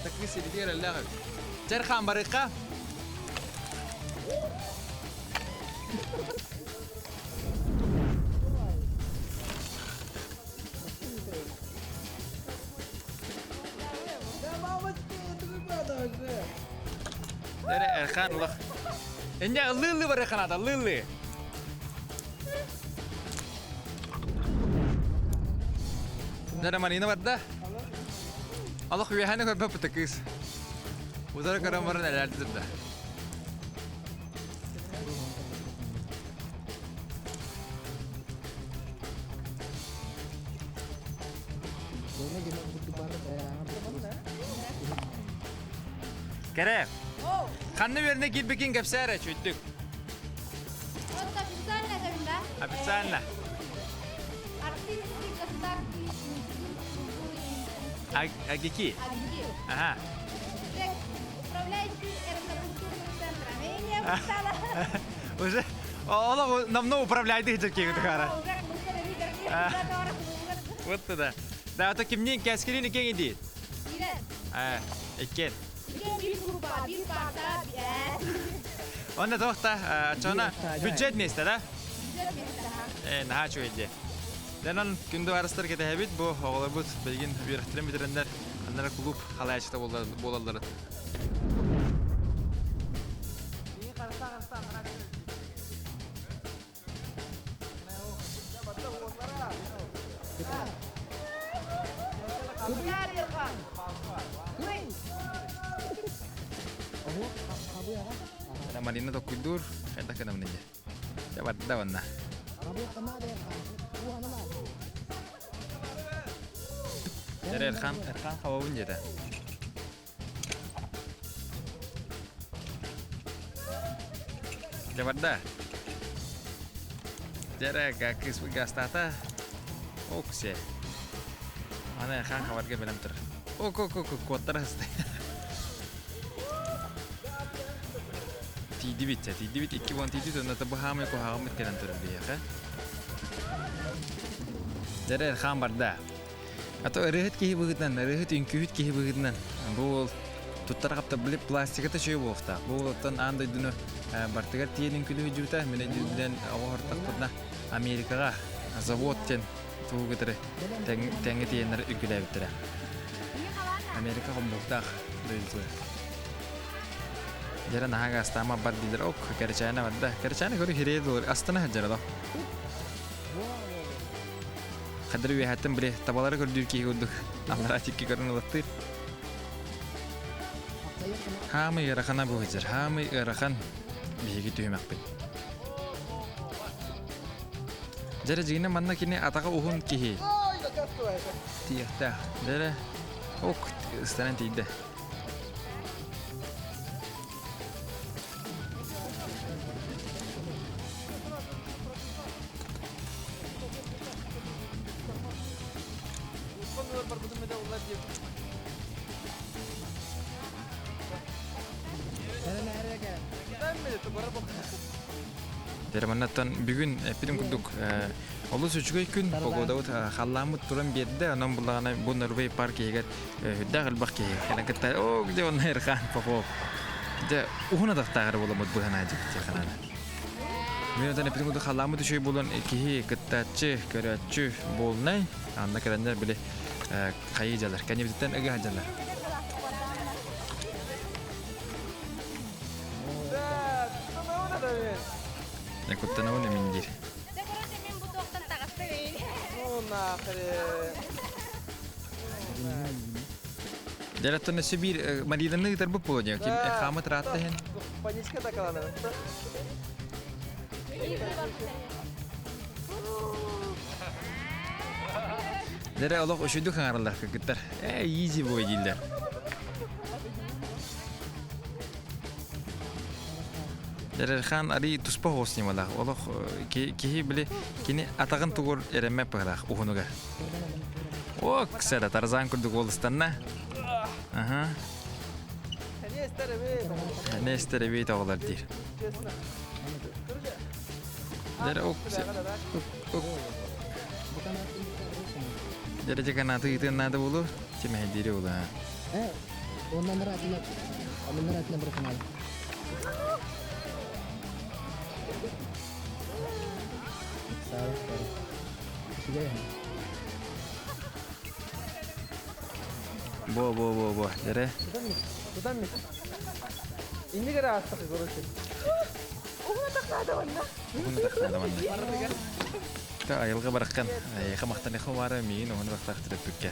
Такви селидер әлләғі. Жәрхан барыққа. Dere Erkan ulak. Enya lili bare Erkan ada lili. Dere manina badda. Allah kuyahane koy bap tekis. Udara karamar neler dedi. Kerem. Kanlı yerine gir bikin kapsara çöktük. Официально. Агики. Ага. Уже он намного управляет их такие гитара. Вот туда. Да, вот таким мне каскерины кем идет. Экен. Onda tohta açona budget neyse da. Naha çoğuydu. Denon gündü arastar kete hebit bu oğlabut bilgin bir ihtiram bitirenler onlara kulüp halayçta bolalları. Marina to kudur, kita kena menanya. Dapat dawan nah. Jadi Erkan kawawun jeda. Dapat dah. Jadi kakis gas tata. Oke. Mana Erkan kawat ke belam ter. Kuat terus. Tidibit 2 won tidibit onda tabu hamay ko hakamit kelan turbiya ka. Jadi Erkan barda. Atau rehet ki begitan, rehet inkühüt ki begitan. Bu tuttarap ta beli plastik ta şey bofta. Bu tan anda dunu bartigar tiyenin külü jurta mene judan awar takutna Amerikaga zavod ten tu getere tengi tiyenler ülkede bitere. Amerika komboftaq duyultu. Jadi nahaga astama bardiler ok kerjana wadda. Kerjana gori hiredo astana hajara da. Kadar bir hayatım bile tabaları gördük ki gördük. Allah açık ki görün olaktır. Hamı yarakana bu hıcır. Hamı yarakan bir gitu yemek bin. Jadi jine manna kini ataka uhun kihi. Tiyahta. Jadi ok istanan tidak. Dari mana tan bugün film kurduk. Olus üçüge gün Pogodavut hallamut turan bir de anam bulana bu Norveç parkı yeger. Dağıl bakki. Yani kata o gide on Erkan Pokov. De uhuna da tağır bulamut bu hanacık çakana. Benim film kurduk hallamut şey bulan ki kataçı karaçı bolnay. Anda kadanlar bile kayıcalar. Kanibitten ege hacalar. Nakut tanawon na mindir. Jadi tuh nasi bir Madinah ni terbuka aja. Kamu teratain. Jadi Allah usyudu kangarlar kegitar. Easy boy jilder. Jadi Erkan ari tuspa hosni malah. Allah kihi beli kini atakan tugur ereme pahlah uhunuga. Oh kesada Tarzan kurduk olastan Aha. Ne istere bir tağlar dir. Jadi Jadi jika nanti itu nanti bulu, cuma diri ulah. Ondan rahatına bırakın. Bo. Jadi. Tutan mı? İndi kere hasta kız orası. Bunu takla da mana. Ka ayılga bırakkan. Kamaktan ikhwara min onu baktaktır tükke.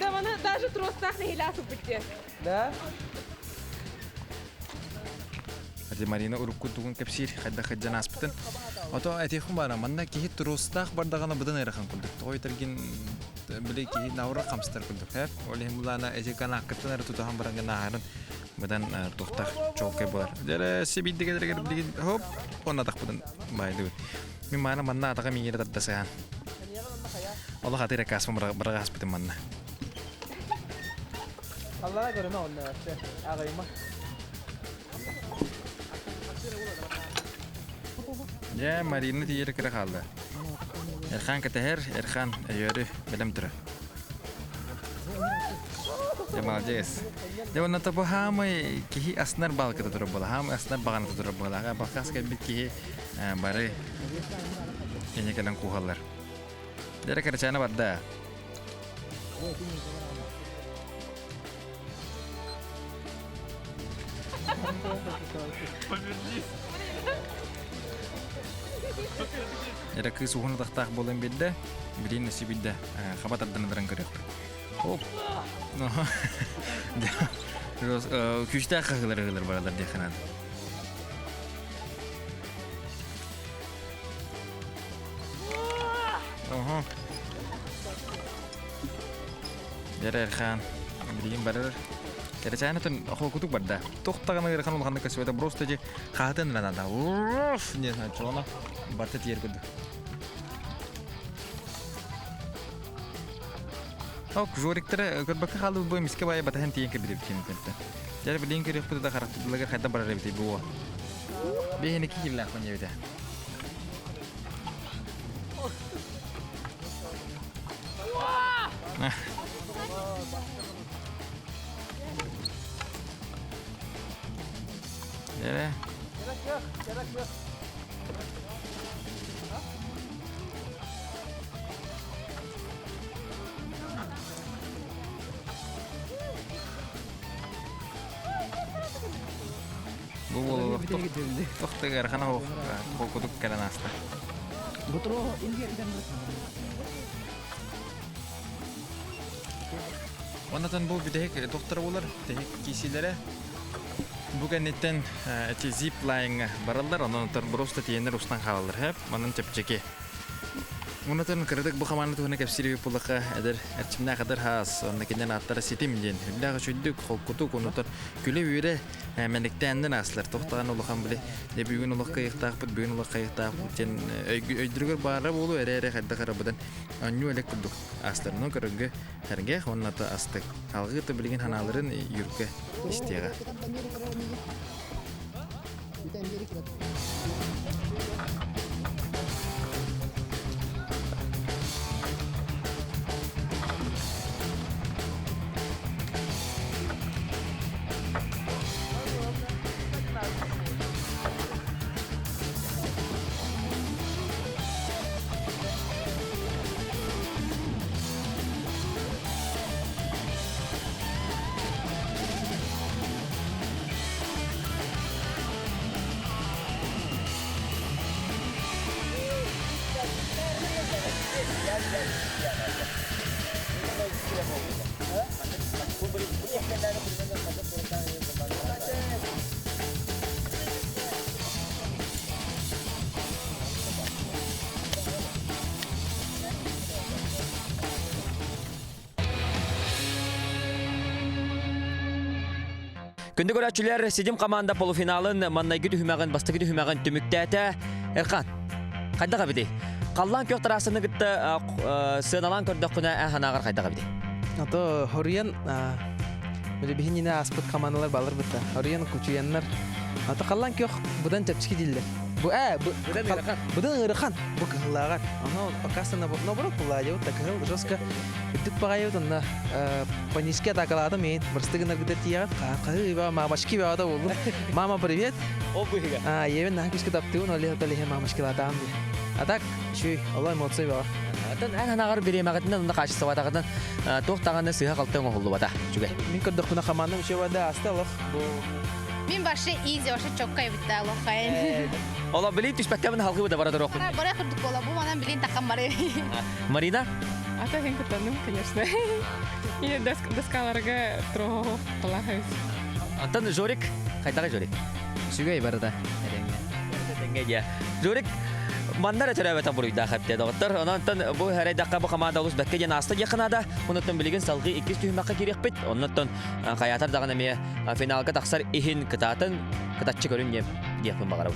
Да, она даже тростах не хилясу пути. Da? Hadi Marina uruk kutugun kapsir hadda khajjan aspatan. Oto ati khumara manna ki hit rostaq bardagana badan ayrakan kulduk. Toy tergin beli ki nawra kamstar kulduk. Hep oleh mulana ece kana katan ar tutahan baranga naharan badan tohtak choke bar. Jere sibidde gedere beli hop onna tak badan baydu. Mi mana manna ataka mi yera tadasan. Allah hatira kasma baraga aspatan manna. Allah'a göre ne oldu? Ağayma. Ya Marina tiyer kira kaldı. Erkan keteher, Erkan yürü belam tura. Cemal Jess. Dewan nata bu hamai kihi asnar bal kita turun bola, hamai asnar bagan kita turun bola. Agak bakas kayak bit kihi bare ini kadang kuhalar. Jadi kerjaan apa dah? Jadi kesuhun tak boleh beda, beri nasi beda. Kabat ada naran kerja. Hop. Terus küçükte kakılar baralar diye kanal. Oha. Jadi Erkan, beriin barar. Kerjaan itu aku kutuk pada. Tohtakan lagi Erkan ulangkan ke suatu bros aja. Kahatan lah nada. Uff, nih colona. Batet tiar kudu. Oh, kuzoriktere kadbaka halu boy miske baya batahan tiyan ke bidip kin kenta. Jadi bidin kiri kudu da karat laga khata barare biti buwa. Behene ki hilla khanya bida. Nah. Jadi. Google toh tegar karena ho kutuk kena nasta. Betul ini kan. Ondan bu bir de doktor olur. De kişilere bugün netten zip line barallar ondan prosta tiyenler ustan kalırlar hep. Ondan çepçeki. Ondan kırdık bu kamanı tuhane kapsiri pulaka eder. Açımna kadar has. Ondan kinden atlara sitim diyen. Hülla şuyduk kutuk ondan küle büyüre menekten aslar. Tohtan olukan bile. De büyün olak kayıktak bud büyün olak kayıktak bud. Jen öydürgür bağırab olu ere kadar karabadan. Anyu elek kuduk aslar. No kırıgı herge ondan da astık. Halgı da bilgin hanaların yürke istiyaga. Күнді көрәтшілер Сидим команда полуфиналын маннайгы дүхімәғін, бастығы дүхімәғін түміктәті Эрқан, қайдаға біде? Қаллан көк тарасыны күтті сыналан көрдік күні әханағыр қайдаға біде? Ато хориян böyle bihinine aspıt kamanalar balır bitti. Horyan kuçuyanlar. Ata kallan kök budan tepçiki diller. Budan ırıkan. Bu kıhılagar. Ana pakasına no bırak bulayı. Takıl joska bittik bagayı da paniske takaladı men. Бырстыгына гыда тия. Кахы ба мамашки ба да болду. Мама привет. О быга. Евен нахкис китапты он оле толе мамашки латам. Атак şu Allah emotsi ба. Атын әханағыр беремәғытынан онда қашысы ватағыдан тоқтағаны сыға қалтың оғылы вата. Жүгай. Мен көрдік күні қамандым ше вада асталық. Мен башы изи, башы чокка ебітті алоқайын. Ола білейін түспәккәмін халқы бұда барадыр оқын. Бара күрдік бола, бұл манан білейін таққан бары. Марина? Ата сен күттандым, конечно. И доскаларға тұрғы қалағыз. Антон Жорик, қайдағы Жорик? Сүгей барада. Жорик, мандар өтірәбәтен бұруйда қапте дағыттыр. Онантын бұл әрайдаққа бұл команда олыс бәкке ден асты еқынада. Онантын білеген салғы 2 түйімаққа керек бет. Онантын қаятар дағын әме финалға тақсар ихин кытатын кытатчы көрін епін бағарау.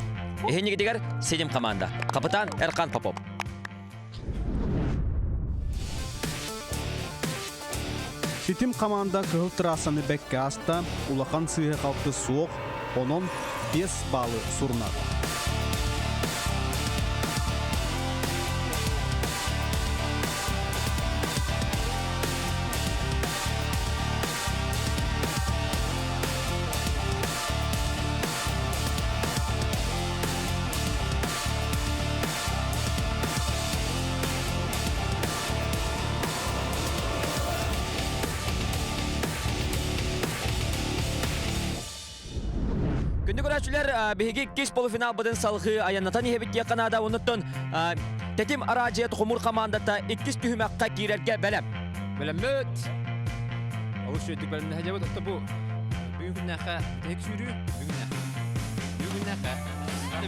Ихин егедегер Сидим команда. Капитан Эркан Попов. Сидим команда кығыл трасаны бәкке аста, улақан сыйы қалты суық, onun 5 балы сұрнады. görüşler bihigi kis polufinal badın salgı ayanatan ihebit yakınada unuttun. Tetim aracıya tukumur komandata ikis tühümakka girerge belem. Беләммәт. Алыш өйдік бәлемді хәжабы тоқты бұл. Бүгін күннәққа тек сүйрі.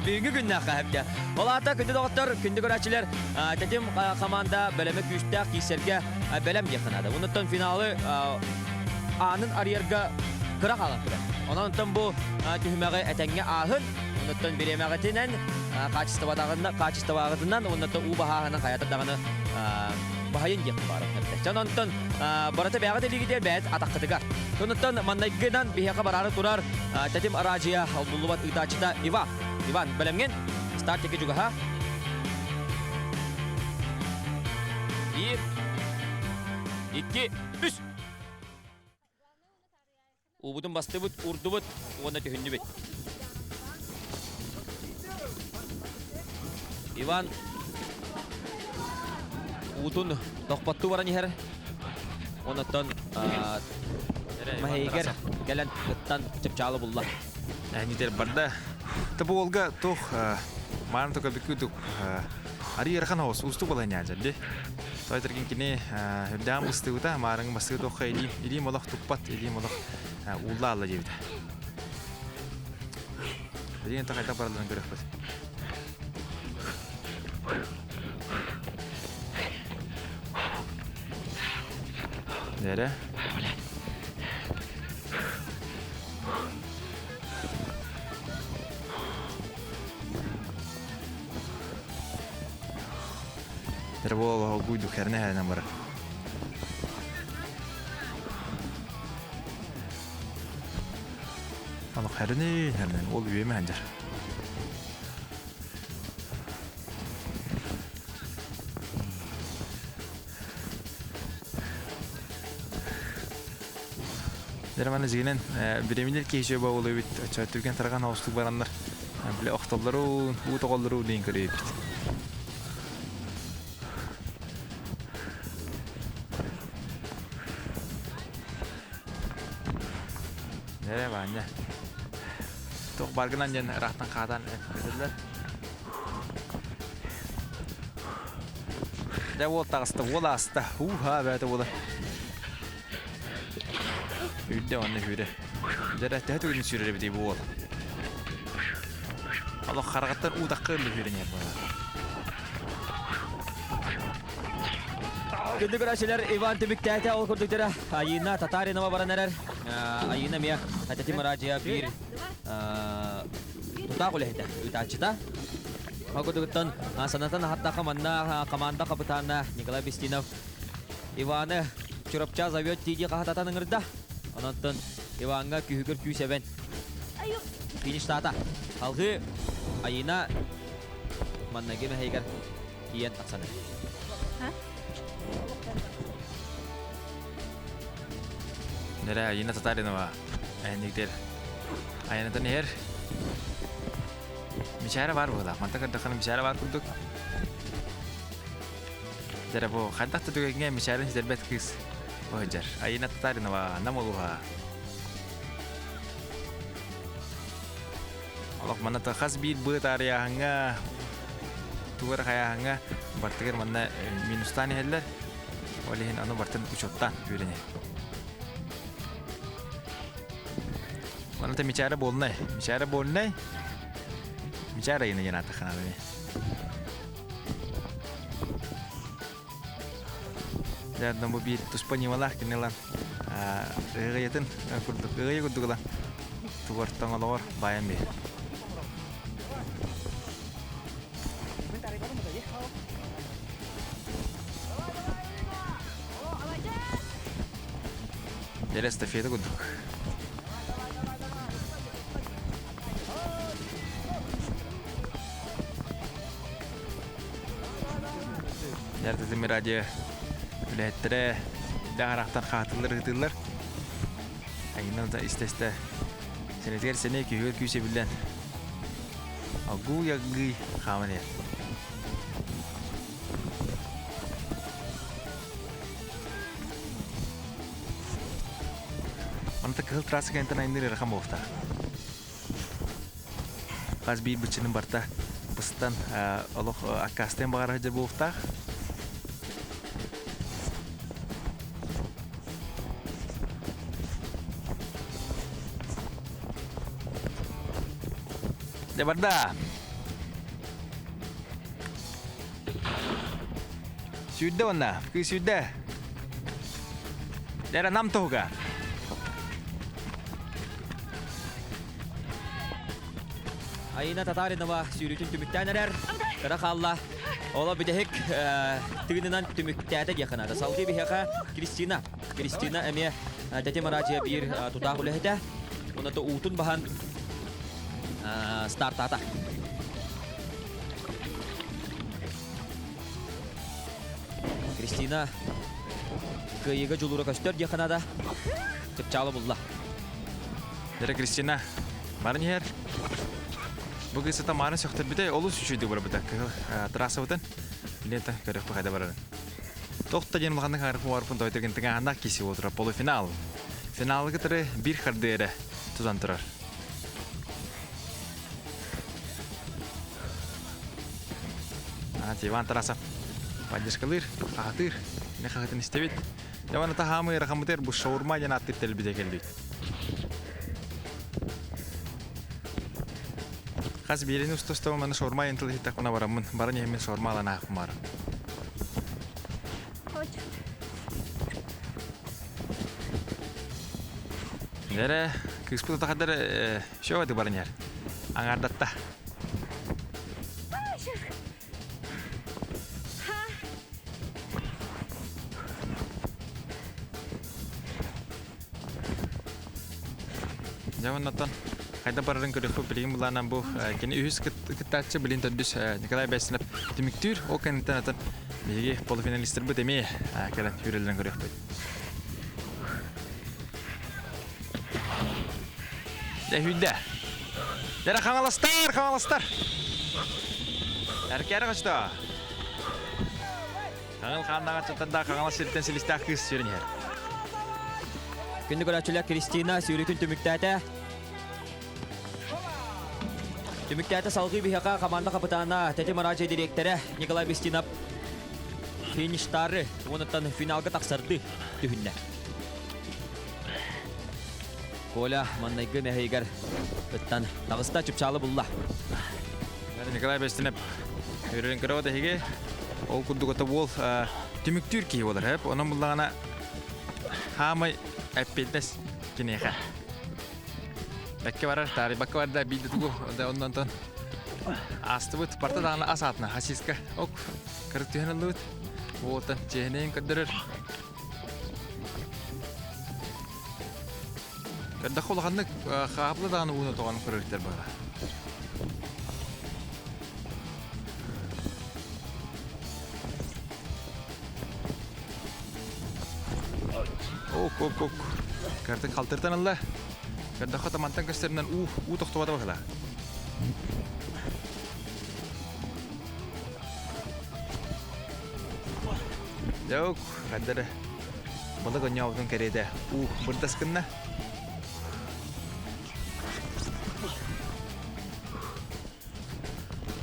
Бүгінгі күннәққа әпке. Олата күнді доғыттар, күнді көрәтшілер тетим команда бәлемі күшті кесерге бәлем yakınada. Unuttun finалы anın ariyerga kırak alın kırak. Ondan bu tühüməği ətəngə ahın. Unuttun bir emeğetinen kaçıstavağıdından unuttun u bahağının hayatındağını bahayın yakın barım. Canonton barata bəğət eli gider bəyət ataqıdıgar. Unuttun mannaygıdan bihəqə bararı durar. Tetim aracıya Abdullubat ıdaçıda Ivan bələmgen. Start teki juga ha. 1 2 3 Ubudun bastı but, urdu but, onda tühündü bit. Ivan Udun dokpattu varan yer. Ondan maheyger gelen gıttan cepçalı bulla. Нидер барда. Табу олга тух марын тока бикүтүк. Ари ярхан хос усту болан яжалли. Тойтыргин кини дам устута марын мастык тох хайли. Или молох туппат, или молох улла алла жебде. Деген та кайта бараларын көрөкпөт. Нере? Terbo gudu karena hal nomor. Kalau karena ol üyeme hancar. Dermanı zihnen birimler kişi bağlı bit açar Türkiye tarafından hostuk baranlar. Bile aktarları, bu tokalları deyin kırıyor bit. Nere banya? Tok bargınan jen rahtan katan ediler. De vol tağısta, vol asta. Ha bete vola. Hüdde onu hüdde. Dere tehdit edin sürere bidi bu vol. Allah harekatlar udakırlı hüdde ne yapar? Күнді көрәшілер Иван Түбік тәйті ол күрдіктері айына татаринова баран әрер. Айына мия Хатятим Раджия бір тұта құлейді үтачыта. Күрдіктен санатан хаттақы манна команда капитаны Николай Бестинов Иваны чүрапча зовет тиди қағататаның ұрда. Онаттан Иванға күйігір күй сәбен. Фиништата. Алғы айына маннаге мәхейгер киен тақсаны. Nere ayına tatarın ama ayındıklar. Ayına da neher? Misyara var bu da. Mantak kadar misyara var kurduk. Nere bu kantak tutuk enggak misyara hiç kis. Wajar. Ayına tatarın ama namuluha. Allah mana tak khas bir area hanga. Tuar kaya hanga. Berarti mana minus tani heller. Olihin anu berarti ucaptan yurenya. Mana tuh bicara boleh, bicara ini jangan tak kenal ini. Dan nombor bir terus penyimalah kenalan, regayatin, kudu lah, tuar tengah luar bayam be. Jadi estafeta kudu. Yardım aja bilettere daharaktan hatırlar. Aynen da isteste. Seneler sene köyür küse bilen. Agu yagı kamane. Anta kıl trası kentana indir rakam ofta. Қаз бейір бүтчінің барта бұстан олық аккастен бағар жер болуқтақ. Де барда. Сүйді онна, күй сүйді. Дәрі нам тоғыға. Айына Татаринова сүйрүтін түміктәнерер. Қырақ алла. Ола бүдәхік тыгынынан түміктәді яқынады. Салды бігеға Кристина. Кристина әме тәтем аражия бір тұтақ үләхеті. Онаты ұтын баған стартата. Кристина күйігі жұлыры көстер яқынады. Тіпчалы бұлла. Дәрі Кристина, барын ер. Бүгін сата марын сөқтір біде, олу сүшүйді бұра бұда. Трасса бұтын, ленті көрек бұқайда барарын. Тоқта жен мұлғандың қарқы барпын тойдырген тіген аңақ кесі отыра полуфинал. Финалығы тұры бір қарды әрі тұзан тұрар. Иван Тарасов поддержкалыр, қағатыр, не қағатын істебет. Яван ата хамы рахамытер бұл шаурма жен аттыр тәл біде келді. Қаз берені ұстастауы мәні шаурма ентілі хиттақ бұна барамын. Барын емен шаурма алана ақым барым. Дәрі күкспіл ұтақадар шоу әді барын ер. Аңардатта. Жауын оттан қайда барарын көріқпі білген бұланан бұл кені үйіз күттатшы білін түрдіс Николай Бәсініп түміктүр ол кәнеттен атын беге полуфиналистер бұд әме кәлін үйрелерін көріқпі. Дә үйді. Дәрі қаңаластар! Әркәрі қашты. Қаңыл қанна қачаттанда қаңалас серттен селесті аққыз сүйрін ер. Күнді көрәтшілер Кристина сүйретін түміктәті. Түміктәті салғы бігеға команда қапытана тәтем аражай директоры Николай Бестинап фиништары оныттан финалға тақсарды түхінне. Коля маннайғы мәхейгер өттан тағыста чүпчалы бұлла. Николай Бестинап үйрелен көрі ода хеге ол күрді көті бол түміктүр кейі олар. Оның бұллағына хамай әппелдес кенеға. Бәкке барар, тары бәкке барда білді тұғу, ондан тон асты бұд, парта дағына ас атына, хасиска, оқ, кірік түйен алды бұд, оғылтан чехінейін көддірір. Кәрді қолғанды қағаплы дағына ұғыны тоғанын көріктер баға. Оқ, кәрді қалтырдан алла. Кәрді қата мантан көстерінен ұу тоқтуада бағыла. Жоқ, қаддары бұлы көне аудың кәреді бұрдаскынна.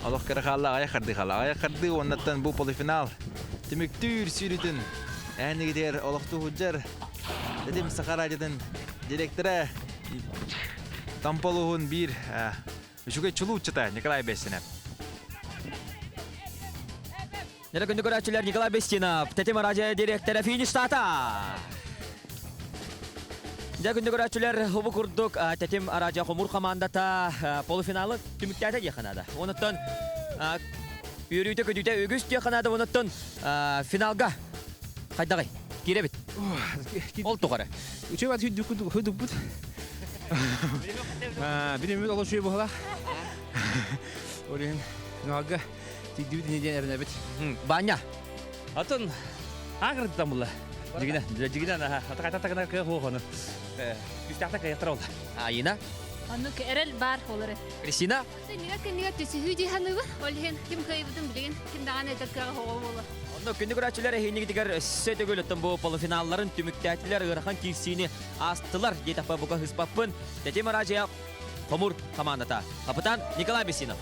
Алық кәрі қала ағая қарды, оннаттан бұл полуфинал. Түміктүр сүйретін, әнігідер олықты ғуджар. Дедім Сақар радиодан директоры Тамполуғын бір үшіге чулу ұтчыта Николай Бестинап. Нері күнді көрәтшілер Николай Бестинап, тәтем аражай директоры фиништата. Дә күнді көрәтшілер ұбы күрдік тәтем аражай құмыр командата полуфиналы түміктәді еқынады. Оныттан үйрүйті көдүйті өгіс еқынады, оныттан финалға қайдағай, керебет. Ол тұғары. Үші бәді хүдік бұд. Біріміз олы шүйі бұғыла. Орын финалға тегді бүді неден әрін әбет. Баня. Атын ағырдыдан бұлла. Жігінен атақайтатағына қиық оғыны. Үстіқта қиықтыр олды. Айына. Onu erel bar olur. Kristina. Niga tüsü hüdi hanığı. Olhen kim kaybıdım bilgin. Kim daha ne tekrar hava olur. Onda күнді көрәтшілер әйіне дегер сөйті көліттің бұл полуфиналларын түміктәтілер ғырқан кейсini астылар. Детапа бұға ғыспаппын. Тәтем аражая Хомур командата. Капитан Николай Бесинов.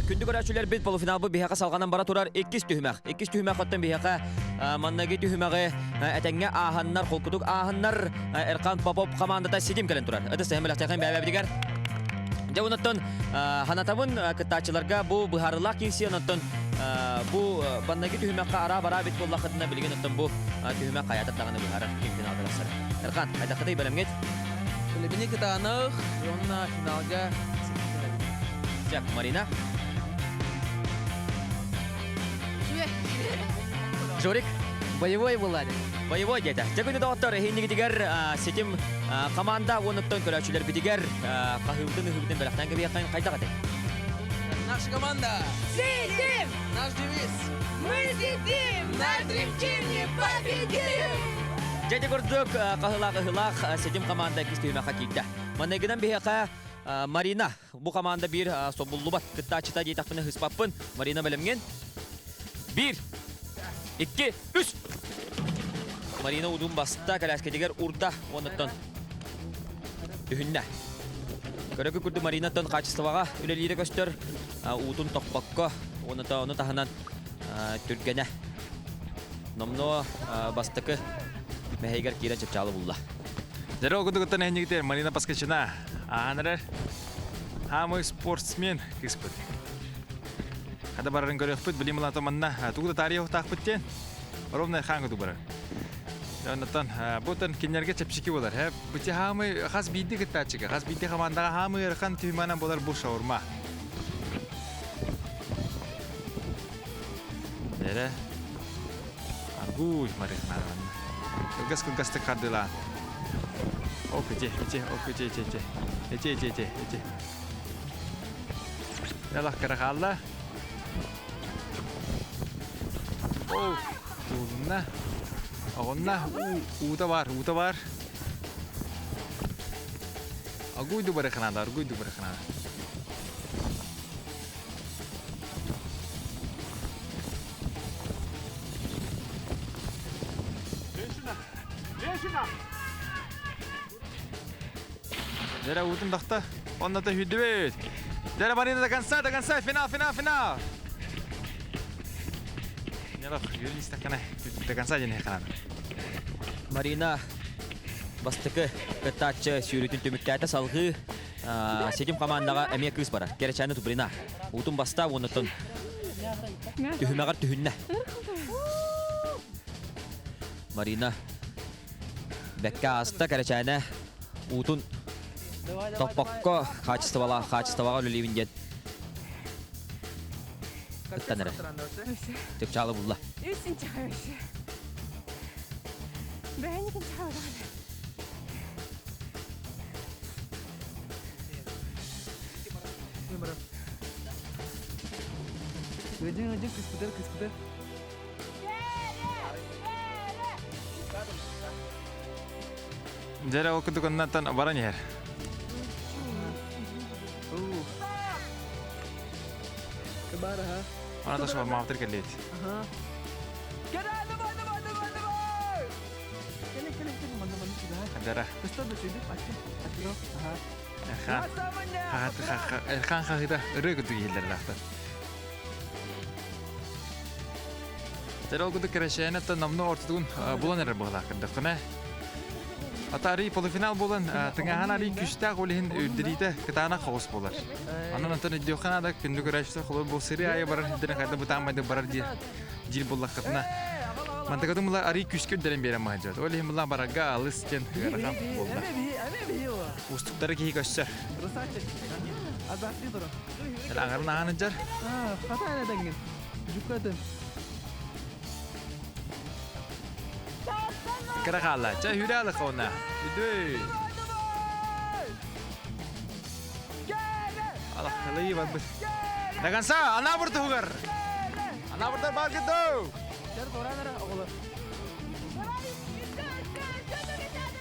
Күнді көрәшілер бет полуфинал бұл бейхақа салғанан бара тұрар 2 түйімәқ. 2 түйімәқ оттан бейхақа маннаги түйімәғі әтәңге ағаннар, қолқұдық ағаннар Эрқан Попов командата седим кәлін тұрар. Әді сәхемел ақтайқан бәбәбдігер. Жауынаттан ханатабын кыттачыларға бұл бұхарылақ кеңсе онаттан бұл баннаги түйімәққа ара-бара бет болла қытына білген оттан бұл түйімәқ қаятаттағаны бұхары финалды басыр. Эрқан, айдақыдай бәлемгет? Білебіне кітанық, онына финалға Жак, Марина. Жорик. боевой болады. Боевой деді. Жакөйді доғыттар, хейнегі дегер сетім команда оныптан көрәшілер бідегер қағылдың үхігдің бәліқтен кебе яққан қайда қатай. Наша команда. Сидим! Наш девиз. Мы сидим! Наш дрифтим не победим! Жайды көрдік қағылақ сетім команда кестеуіме қакейді. Маннегінен бейеқа Марина. Бұл команда бір собуллу бат. Кытта чыта дейтақпыны хыспаппын. Марина бәлемген. 1, 2, 3. Marina udun basta kalaskediger urda onuttan. Ühünne. Körökü kurdu Marina'dan kaçıstavağa üleliyle göster. Udun tokpakka onu tahanan Türkgene. Nomno bastakı meheyger kira çapçalı bulla. Жара огуду гутан хенигдер Марина Паскачина. Анрер. Хамы спортсмен киспит. Хада барарын көрөкпүт билим лата манна. Тугда тарих тахпыттен. Ровно хангы дубара. Онтон бутан кинерге чепчики болар. Бути хамы хас бидди гытачыга. Хас бидди командага хамы эрхан түйманан болар бул шаурма. Дере. Аргуй Марина. Гас кардыла. Окей. Яла карахалла. О, турна. Огонна ута бар. Агуйду барахнада. Жара утун дахта. Онна да хүдүбөт. Жара Марина да конца, финал. Яла юрист такана. До конца не хана. Marina bastakı kıtaçı sürütün tümükkayta salgı seçim komandaga emeğe kız bara. Gereçanı tubrina. Utun basta onutun. Tühümeğer tühünne. Marina bekka asta gereçanı utun topakka kaçıstavağa lülevin jet. Kıttanere. Tüpçalı bulla. Üstün çıkarışı. Beğeni kim çağırdı? Öcün kıskıdır. Жара окуду коннатан баран ер. Кебара ha. Она тоже мавтыр келет. Aha. Gel teman-teman sudah. Жара. Terus tuh sini, Aha. Erkan xaqida ırı kudu giyildir laqtar. Terol kudu kereşeyene ta namnu ortadugun bulan erer bağlaq kırdıqına. Atari polifinal bulan tıngahan ari küstaq olihin öldüride kıtana xavus bolar. Anın antın iddiyoqana da kündü göreşte xolor bu seri ayı barar hiddine qayda butanmaydı barar jil bullaq qatına. Mantıqadım bunlar ari küskür deren beren mahacad. Olihin bunlar baraga alыс кен raqam bolda. Ustukları ki göster. El angarın ağanıcar. Hata ne dengin? Jukadım. Kira kala, cah hüdalı kona. Hüdü. Allah kalayı var bu. Dagan sa, ana burtu hugar. Ana burtu bal gitu.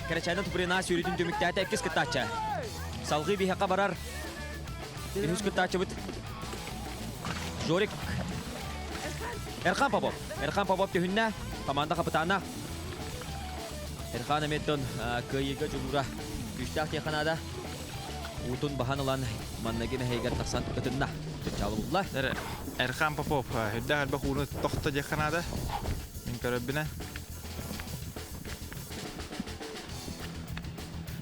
Kerçayda tuprina sürüdün dümüktäte epkis kıtaça. Salgı bir haka barar. Hüs kıtaça bit. Jorik. Erkan Popov tühünne. Komanda kapitana. Erkan Emeton kıyıga cumhurah. Güçtah tekanada. Utun bahan olan mannagine heygar taksan ötünna. Çalımullah. Erkan Popov hüdde halba kunu tohta jekanada. Min karabine.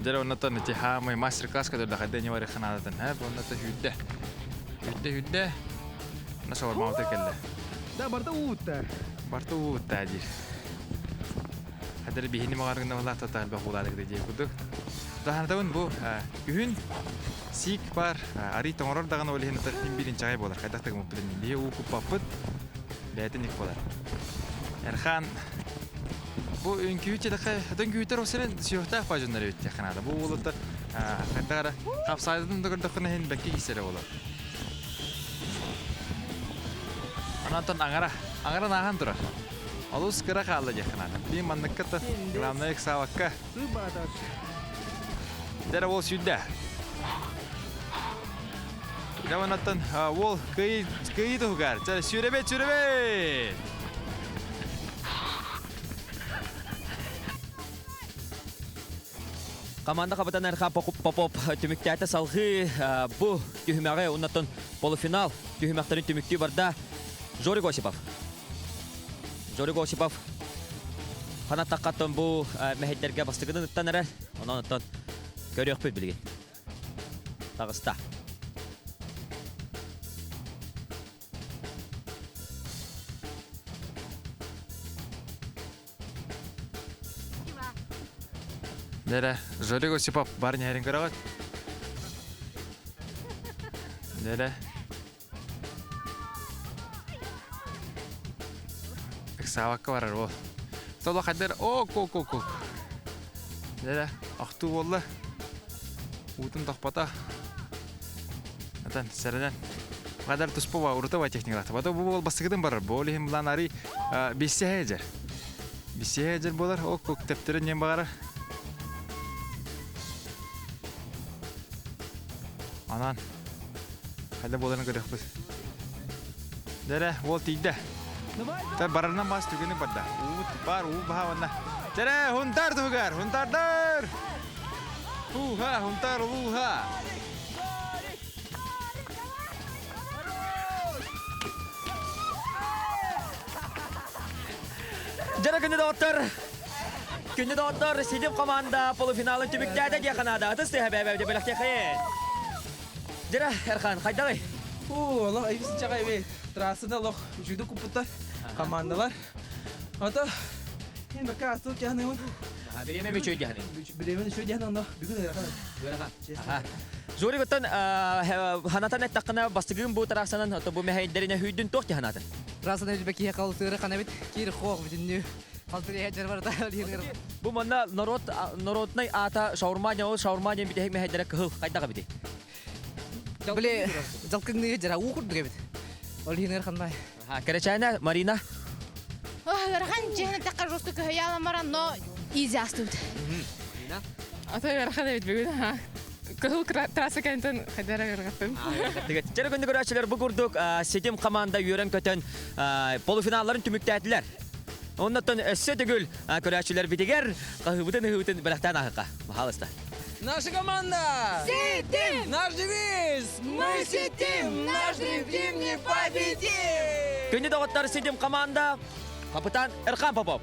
Jadi onatan itu hamai masterclass kalau dah ada nyawa rekan ada tan, onatan hüdde, nasa orang mau terkena. Da Bartu uta aja. Ada lebih ini mengarang nama lah total bahula lagi dia kudu. Dah tahun bu, kuhun sik par ari tongoror dagan oleh hendak himbilin cahaya bolar. Kadang tak mau pilih dia uku paput, dia itu nik bolar. Erkan bu önkü çeleke hadan güter o senen siyahta pajonları ötüyor kanada. Bu olutta kadar kapsaydım da kadar hen belki isere olur. Anatan angara nahan tura. Alus kira kaldı ya kanada. Bir mandık kata gramda ek savakka. Dere wol südde. Jamanatan wol kıyı tuğgar. Çare sürebe. Komanda kapiten Erkan Popov tümüktäte salgı bu tühümäge unnatın polufinal tühümäklerin tümüktüğü barda Jorik Osipov Kanat takkatın bu mehitlerge bastıgını ıttan erer. Ona ıttan görüyor bilgin. Dağısta. Dere, Jorik Osipov barnya herin keragat. Dere. Savakka varar ol. Tola kader kok. Dere, aktu bolla. Utun takpata. Atan sereden. Kadar tuspova urta va teknikler. Bada bu bol basıgıdan barar. Bolihim lan ari bissehejer. Bissehejer bolar kok teptiren yem barar. Anan. Hadi bolarını görüyoruz biz. Dere, bol tidak. Tapi barangnya mas juga nih pada. Bahawana. Dere, huntar tuh gar, huntar dar. Huntar. Jara Künde doktor sidip komanda polufinalın tümüktäte diye kanada. Atыс te haber de belakte kayet. Jara Erkan kaydalı. Allah ayıpsın çakay be. Trasında loh judo kuputar komandalar. Ata en bakka asıl kâhne on. Bireme mi çöydü hani? Bilemen şu diye onda. Bugün Erkan. Zori gotan hanatan et takına bastığım bu tarasanan atı bu mehayderine hüydün toh ki hanatan. Trasında bir bakki kaltırı kanabit kir khok bütünü. Kaltırı hecer var da liyer. Bu manna norotnay ata şaurma bir tehek mehaydere kıhıl kayda bidi. Bile jalkın ne jara ukur duge bit. Oleh Erkan bay. Kerçayna Marina. Erkan cehne takar rostu kehayala maran no easy astut. Ata Erkan evet bugün ha. Kahul trasa kenten kadar Erkan. Jara gündü görüşler bu kurduk setim komanda yören köten polufinalların tümüktätiler. Ondan sötegül görüşler bitiger. Kahıbıdan hıbıdan belaktan ahıqa. Mahalasta. Наша команда! Ситим! Наш девиз! Мы ситим! Наш дрим не победим! Күнде доғыттар Ситим команда, капитан Эрхан Попов.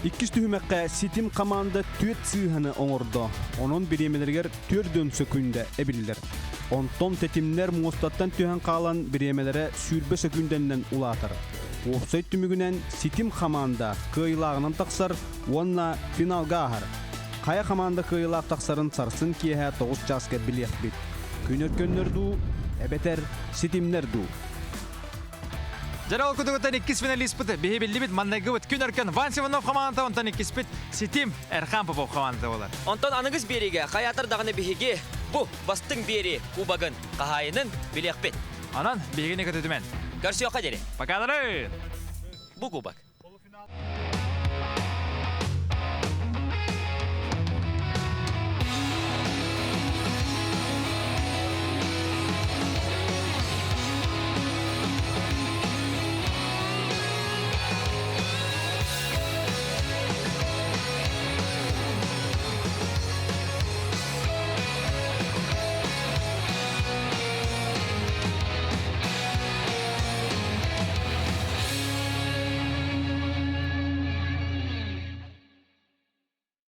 İkkiş tühümekке Sittim komanda tüet sığını oңорdo. Onun biremelerger tördön sökünde ebilirler. Onton tetimler mustattan tühen kalan biremelere sürbe sökündenden ulatar. Offside tümügünen Sittim komanda kıyılağынан taksar, onna finalga ahar. Kaya komanda kıyılağ taksarın sarsın kiyehe 9 jaska bilek bit. Künörkönler du, ebeter Sittimler du. Жарал кудугутан 2 финалист бит бихи билли бит маннайгы бит күнөркөн Ван Сиванов команда онтан 2 бит Ситим Эрхан Попов команда болар. Онтон аныңыз береге, қаятыр дағыны бихеге, бұ бастың бері кубагын қағайының білек бет. Анан бигине көтөдүмен. Көрсі оқа дере. Покадары. Бұ кубак.